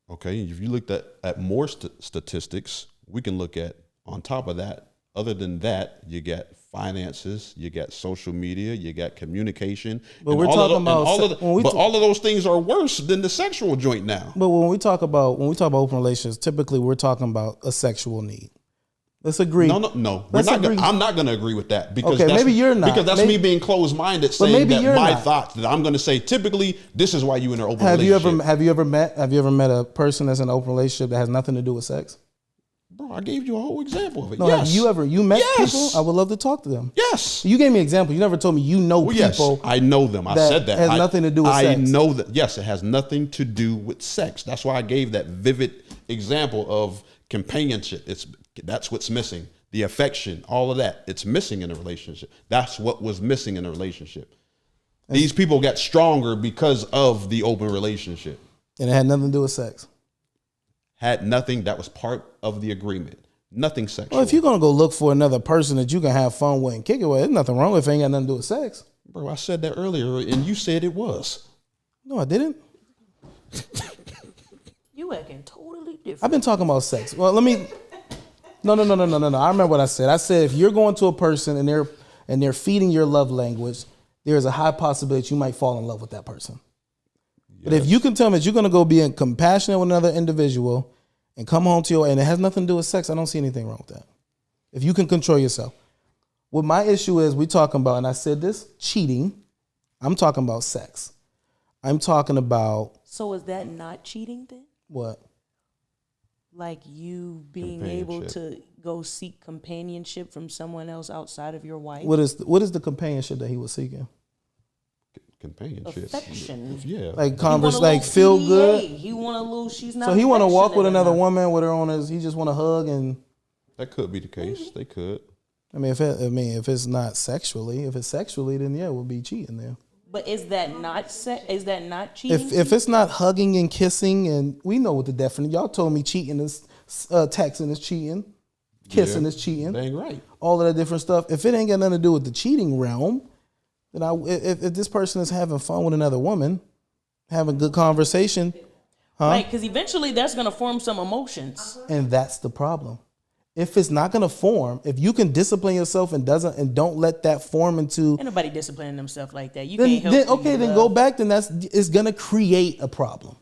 Okay, if you looked at more statistics, we can look at, on top of that, other than that, you get finances, you got social media, you got communication.
But we're talking about
all of those things are worse than the sexual joint now.
But when we talk about open relations, typically we're talking about a sexual need. Let's agree.
No. I'm not going to agree with that, because
maybe you're not.
Because that's me being closed-minded, saying that my thought that I'm going to say typically this is why you in an open relationship.
Have you ever met a person that's in an open relationship that has nothing to do with sex?
Bro, I gave you a whole example of it.
No,
yes.
have you met people? I would love to talk to them.
Yes.
You gave me an example. You never told me people.
Yes, I know them. I said that.
It has nothing to do with sex.
I know that. Yes, it has nothing to do with sex. That's why I gave that vivid example of companionship. That's what's missing. The affection, all of that. It's missing in a relationship. That's what was missing in a relationship. These people got stronger because of the open relationship.
And it had nothing to do with sex.
Had nothing. That was part of the agreement. Nothing sexual.
Well, if you're going to go look for another person that you can have fun with and kick it with, there's nothing wrong with it. Ain't got nothing to do with sex.
Bro, I said that earlier, and you said it was.
No, I didn't.
You acting totally different.
I've been talking about sex. Well, let me... No. I remember what I said. I said if you're going to a person and they're feeding your love language, there's a high possibility that you might fall in love with that person. Yes. But if you can tell me that you're going to go be compassionate with another individual and come home to and it has nothing to do with sex, I don't see anything wrong with that. If you can control yourself. What my issue is, we talking about, and I said this, cheating. I'm talking about sex. I'm talking about...
So is that not cheating then?
What?
Like you being able to go seek companionship from someone else outside of your wife?
What is the companionship that he was seeking?
Companionship.
Affection.
Yeah.
Like converse, like feel good.
He want to lose. She's not.
So he want to walk with another woman with her on his. He just want to hug and.
That could be the case.
Maybe.
They could.
If it's not sexually, if it's sexually, then yeah, it would be cheating there.
But is that not Is that not cheating?
If it's not hugging and kissing, and we know what the definition. Y'all told me cheating is texting is cheating, kissing is cheating.
Dang right.
All of that different stuff. If it ain't got nothing to do with the cheating realm, then if this person is having fun with another woman, having good conversation,
right? Because eventually that's gonna form some emotions,
and that's the problem. If it's not going to form, if you can discipline yourself and don't let that form into,
Ain't nobody disciplining themselves like that. You
then,
can't help.
then go back. Then it's going to create a problem.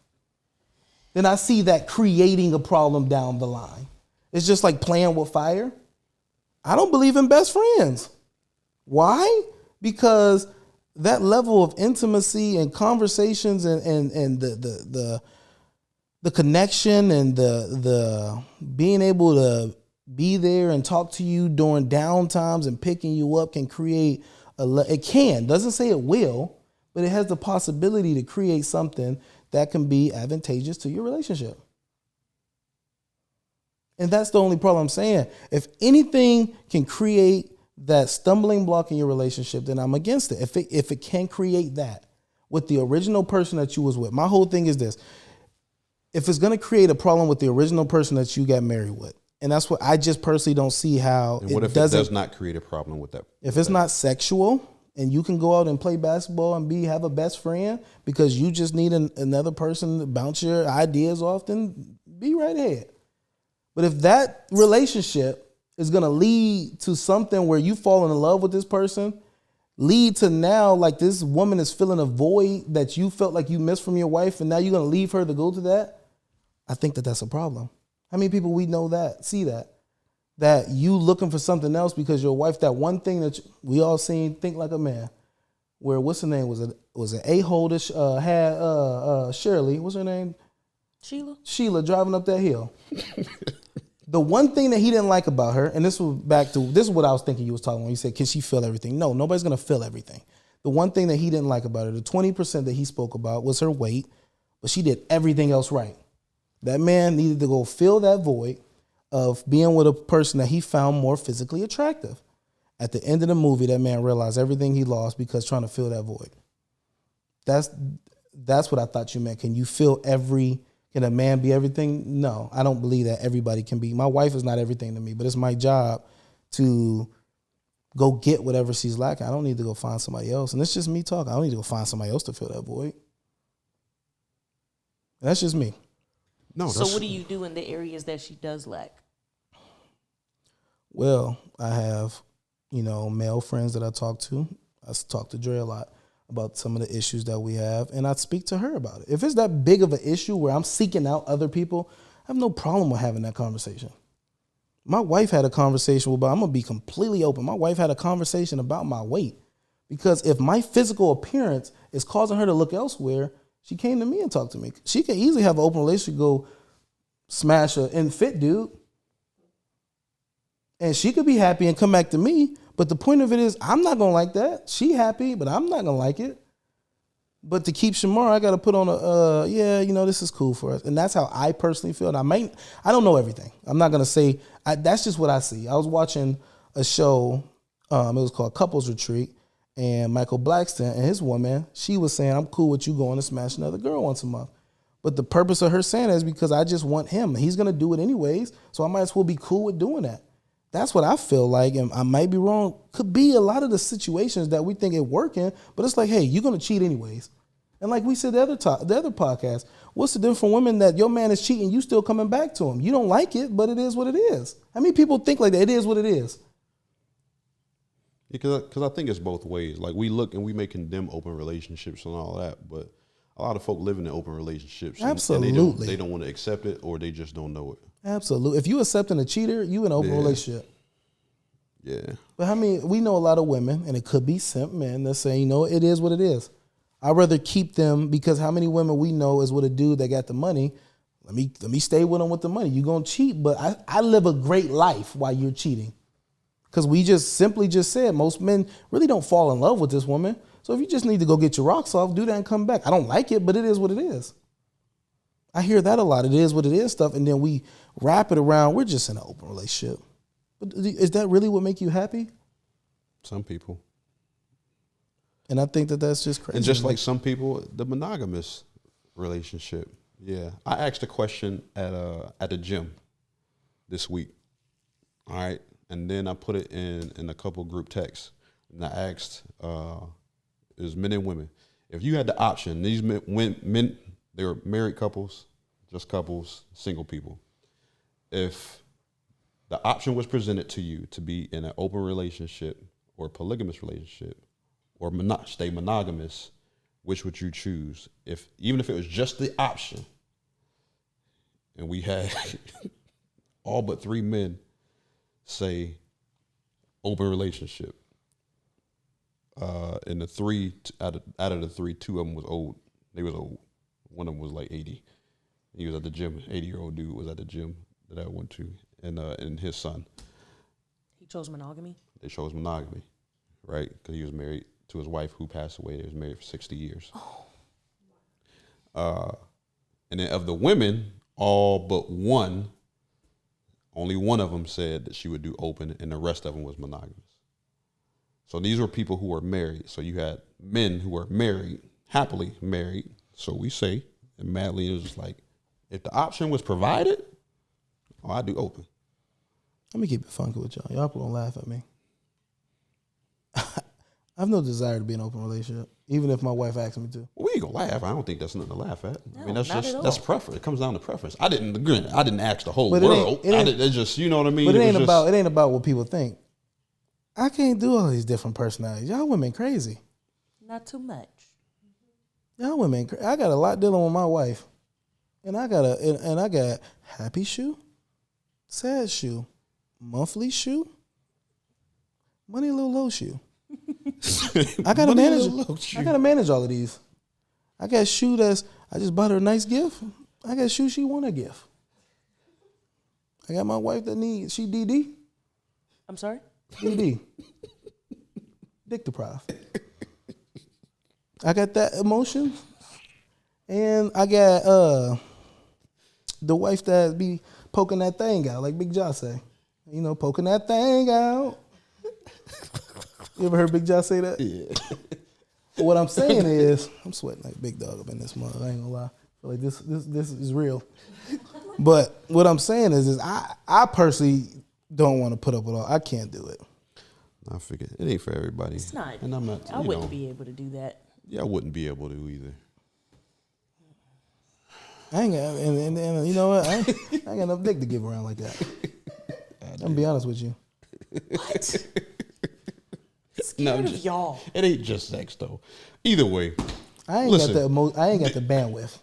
Then I see that creating a problem down the line. It's just like playing with fire. I don't believe in best friends. Why? Because that level of intimacy and conversations and the connection and the being able to be there and talk to you during down times and picking you up can create doesn't say it will, but it has the possibility to create something that can be advantageous to your relationship. And that's the only problem I'm saying. If anything can create that stumbling block in your relationship, then I'm against it. If it can create that with the original person that you was with. My whole thing is this. If it's going to create a problem with the original person that you got married with, and that's what I just personally don't see how
and what if it does not create a problem with that?
If it's not sexual and you can go out and play basketball and have a best friend because you just need another person to bounce your ideas off, then be right ahead. But if that relationship is going to lead to something where you fall in love with this person, lead to now like this woman is filling a void that you felt like you missed from your wife, and now you're going to leave her to go to that, I think that's a problem. How many people we know see that you looking for something else because your wife, that one thing that we all seen, Think Like a Man, where what's her name was an a-hole that had Shirley, what's her name? Sheila driving up that hill. The one thing that he didn't like about her, and this is what I was thinking you was talking when you said, can she feel everything? No, nobody's going to feel everything. The one thing that he didn't like about her, the 20% that he spoke about was her weight, but she did everything else right. That man needed to go fill that void of being with a person that he found more physically attractive. At the end of the movie, that man realized everything he lost because trying to fill that void. That's what I thought you meant. Can a man be everything? No, I don't believe that everybody can be. My wife is not everything to me, but it's my job to go get whatever she's lacking. I don't need to go find somebody else. And it's just me talking. I don't need to go find somebody else to fill that void. That's just me.
No.
So what do you do in the areas that she does lack?
Well, I have, male friends that I talk to. I talk to Dre a lot about some of the issues that we have, and I speak to her about it. If it's that big of an issue where I'm seeking out other people, I have no problem with having that conversation. My wife had a conversation about, I'm going to be completely open. My wife had a conversation about my weight, because if my physical appearance is causing her to look elsewhere, she came to me and talked to me. She can easily have an open relationship, go smash an fit dude, and she could be happy and come back to me. But the point of it is, I'm not going to like that. She happy, but I'm not going to like it. But to keep Shamar, I got to put on this is cool for us. And that's how I personally feel. And I don't know everything. I'm not going to say, that's just what I see. I was watching a show, it was called Couples Retreat, and Michael Blackston and his woman, she was saying, I'm cool with you going to smash another girl once a month. But the purpose of her saying that is because I just want him. He's going to do it anyways, so I might as well be cool with doing that. That's what I feel like, and I might be wrong. Could be a lot of the situations that we think it working, but it's like, hey, you're going to cheat anyways. And like we said the other podcast, what's the difference from women that your man is cheating, you still coming back to him? You don't like it, but it is what it is. How many people think like that? It is what it is.
Because I think it's both ways. Like, we look and we may condemn open relationships and all that, but a lot of folk live in open relationships.
Absolutely.
And they don't want to accept it, or they just don't know it.
Absolutely. If you accepting a cheater, you in an open relationship.
Yeah.
But we know a lot of women, and it could be simp men that say, it is what it is. I'd rather keep them, because how many women we know is with a dude that got the money. Let me stay with him with the money. You're going to cheat, but I live a great life while you're cheating. Because we just said most men really don't fall in love with this woman. So if you just need to go get your rocks off, do that and come back. I don't like it, but it is what it is. I hear that a lot. It is what it is stuff. And then we wrap it around, we're just in an open relationship. But is that really what make you happy?
Some people.
And I think that's just crazy.
And just like some people, the monogamous relationship. Yeah. I asked a question at the gym this week. All right. And then I put it in a couple group texts. And I asked, it was men and women. If you had the option, these men, they were married couples, just couples, single people. If the option was presented to you to be in an open relationship or polygamous relationship or stay monogamous, which would you choose? Even if it was just the option, and we had all but 3 men say open relationship. And the 3 out of the 3, 2 of them was old. They was old. One of them was like 80. He was at the gym. 80-year-old dude was at the gym that I went to, and his son.
He chose monogamy?
They chose monogamy, right? Because he was married to his wife who passed away. They was married for 60 years. And then of the women, all but one, only one of them said that she would do open, and the rest of them was monogamous. So these were people who were married. So you had men who were married, happily married. So we say, and Madly was just like, if the option was provided, I do open.
Let me keep it funky with y'all. Y'all gonna laugh at me. I have no desire to be in an open relationship, even if my wife asks me to.
Well, we ain't gonna laugh. I don't think that's nothing to laugh at.
No,
I mean, that's
not
just
at all.
that's preference. It comes down to preference. I didn't ask the whole
But
world.
it ain't-
It's just, you know what I mean.
But it ain't
was just-
about what people think. I can't do all these different personalities. Y'all women crazy.
Not too much.
Y'all women, I got a lot dealing with my wife, and I got happy shoe, sad shoe, monthly shoe, money low low shoe. I gotta manage all of these. I got shoe I just bought her a nice gift. I got shoe she want a gift. I got my wife that she DD.
I'm sorry?
DD. Dick deprived. I got that emotion. And I got the wife that be poking that thing out, like Big Josh say. You know, poking that thing out. You ever heard Big Josh say that?
Yeah.
What I'm saying is, I'm sweating like Big Dog up in this mug. I ain't gonna lie. I feel like this is real. But what I'm saying is I personally don't want to put up with all. I can't do it.
I figured it ain't for everybody.
It's not.
And I'm not.
I wouldn't be able to do that.
Yeah, I wouldn't be able to either.
I ain't got, and you know what? I ain't got enough dick to give around like that. I'm gonna be honest with you.
What?
No,
Scared of y'all.
It ain't just sex though. Either way,
I ain't
listen,
got the I ain't got the bandwidth.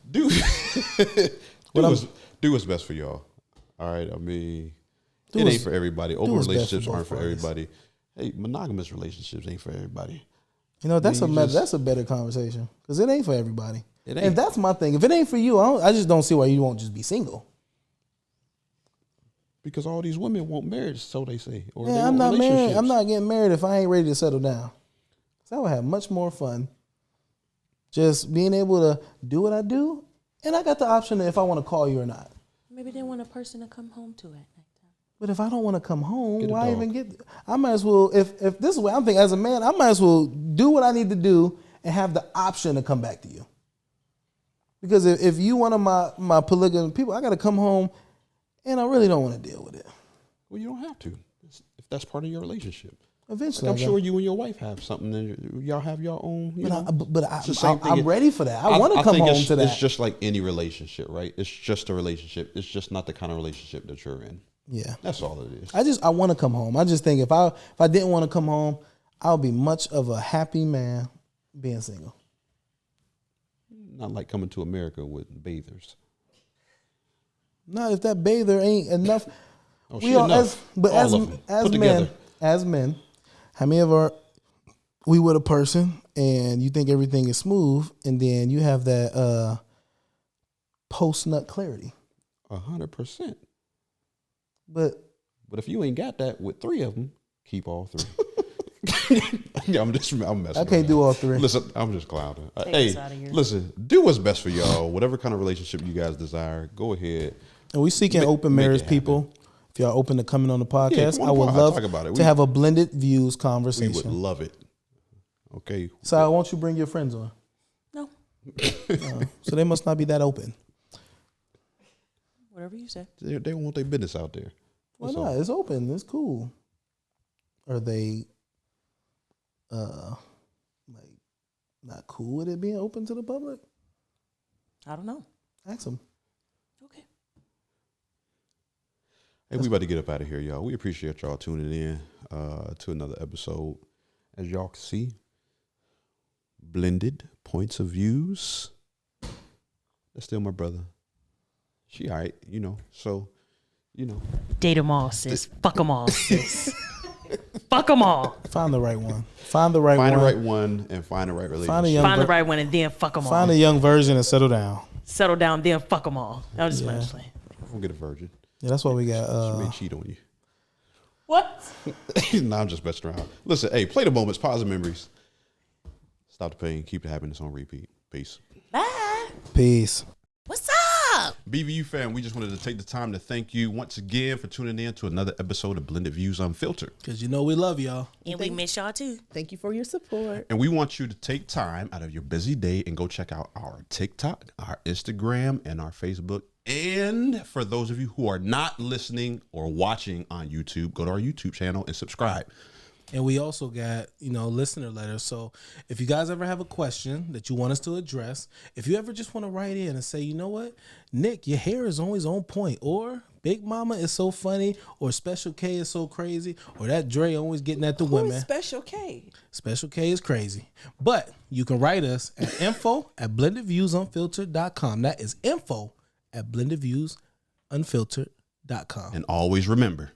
do what's best for y'all. All right. I mean,
Do
it
what's-
ain't for everybody. Open
what's best for
relationships
both
aren't for
parties.
everybody. Hey, monogamous relationships ain't for everybody.
You know, that's
I mean,
that's a better conversation because it ain't for everybody.
It ain't.
And that's my thing. If it ain't for you, I just don't see why you won't just be single.
Because all these women want marriage, so they say. Or they
Yeah, I'm
want
not married.
relationships.
I'm not getting married if I ain't ready to settle down. So I would have much more fun just being able to do what I do, and I got the option if I want to call you or not.
Maybe they want a person to come home to at nighttime.
But if I don't want to come home,
Get a
why
dog.
even get? I might as well. If this is what I'm thinking as a man, I might as well do what I need to do and have the option to come back to you. Because if you one of my polygamous people, I got to come home, and I really don't want to deal with it.
Well, you don't have to. If that's part of your relationship.
Eventually,
I'm
I got-
sure you and your wife have something, and y'all have your own. You know? It's the same thing.
I'm ready for that. I want to come
think
home
it's,
to that.
It's just like any relationship, right? It's just a relationship. It's just not the kind of relationship that you're in.
Yeah,
That's all it is.
I want to come home. I just think if I didn't want to come home, I'll be much of a happy man being single.
Not like coming to America with bathers.
Not if that bather ain't enough.
Oh,
We
she
all,
enough.
but
All of them. Put together.
as men, how many of we with a person and you think everything is smooth, and then you have that post nut clarity.
100%.
But
if you ain't got that with 3 of them, keep all 3. I'm messing.
I can't do all 3.
Listen, I'm just clowning.
Take
Hey,
us outta here.
listen, do what's best for y'all. Whatever kind of relationship you guys desire, go ahead.
And we seeking open
make it
marriage
happen.
people. If y'all open to coming on the podcast,
come on
I
the
would
pod,
love
talk about it.
to have a blended views
We would
conversation.
love it. Okay.
So won't you bring your friends on?
No,
So they must not be that open.
whatever you say.
They want their business out there.
Why
That's
not?
all.
It's open. It's cool. Are they like not cool with it being open to the public?
I don't know.
Ask them.
Okay.
Hey, we about to get up out of here, y'all. We appreciate y'all tuning in to another episode. As y'all can see, blended points of views. That's still my brother. She all right, so,
Date them all, sis. Fuck them all, sis. Fuck them all.
Find the right one. Find the right
Find
one.
the right one and find the right relationship.
Find the right one and then fuck them all.
Find a young version and settle down.
Settle down, then fuck them all. I was just mentioning.
Don't get a virgin.
Yeah, that's why we got.
She may cheat on you.
What?
Nah, I'm just messing around. Listen, hey, play the moments, positive memories. Stop the pain, keep the happiness on repeat. Peace.
Bye.
Peace.
What's up?
BVU fam, we just wanted to take the time to thank you once again for tuning in to another episode of Blended Views Unfiltered.
Because we love y'all.
And we miss y'all too.
Thank you for your support.
And we want you to take time out of your busy day and go check out our TikTok, our Instagram, and our Facebook. And for those of you who are not listening or watching on YouTube, go to our YouTube channel and subscribe.
And we also got, listener letters. So if you guys ever have a question that you want us to address, if you ever just want to write in and say, you know what, Nick, your hair is always on point, or Big Mama is so funny, or Special K is so crazy, or that Dre always getting at the
Who
women.
is Special K?
Special K is crazy. But you can write us at info@blendedviewsunfiltered.com. That is info@blendedviewsunfiltered.com.
And always remember,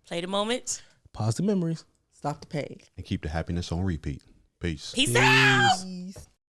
Play the moments.
Positive memories.
Stop the page.
and keep the happiness on repeat. Peace.
Peace out.
Peace.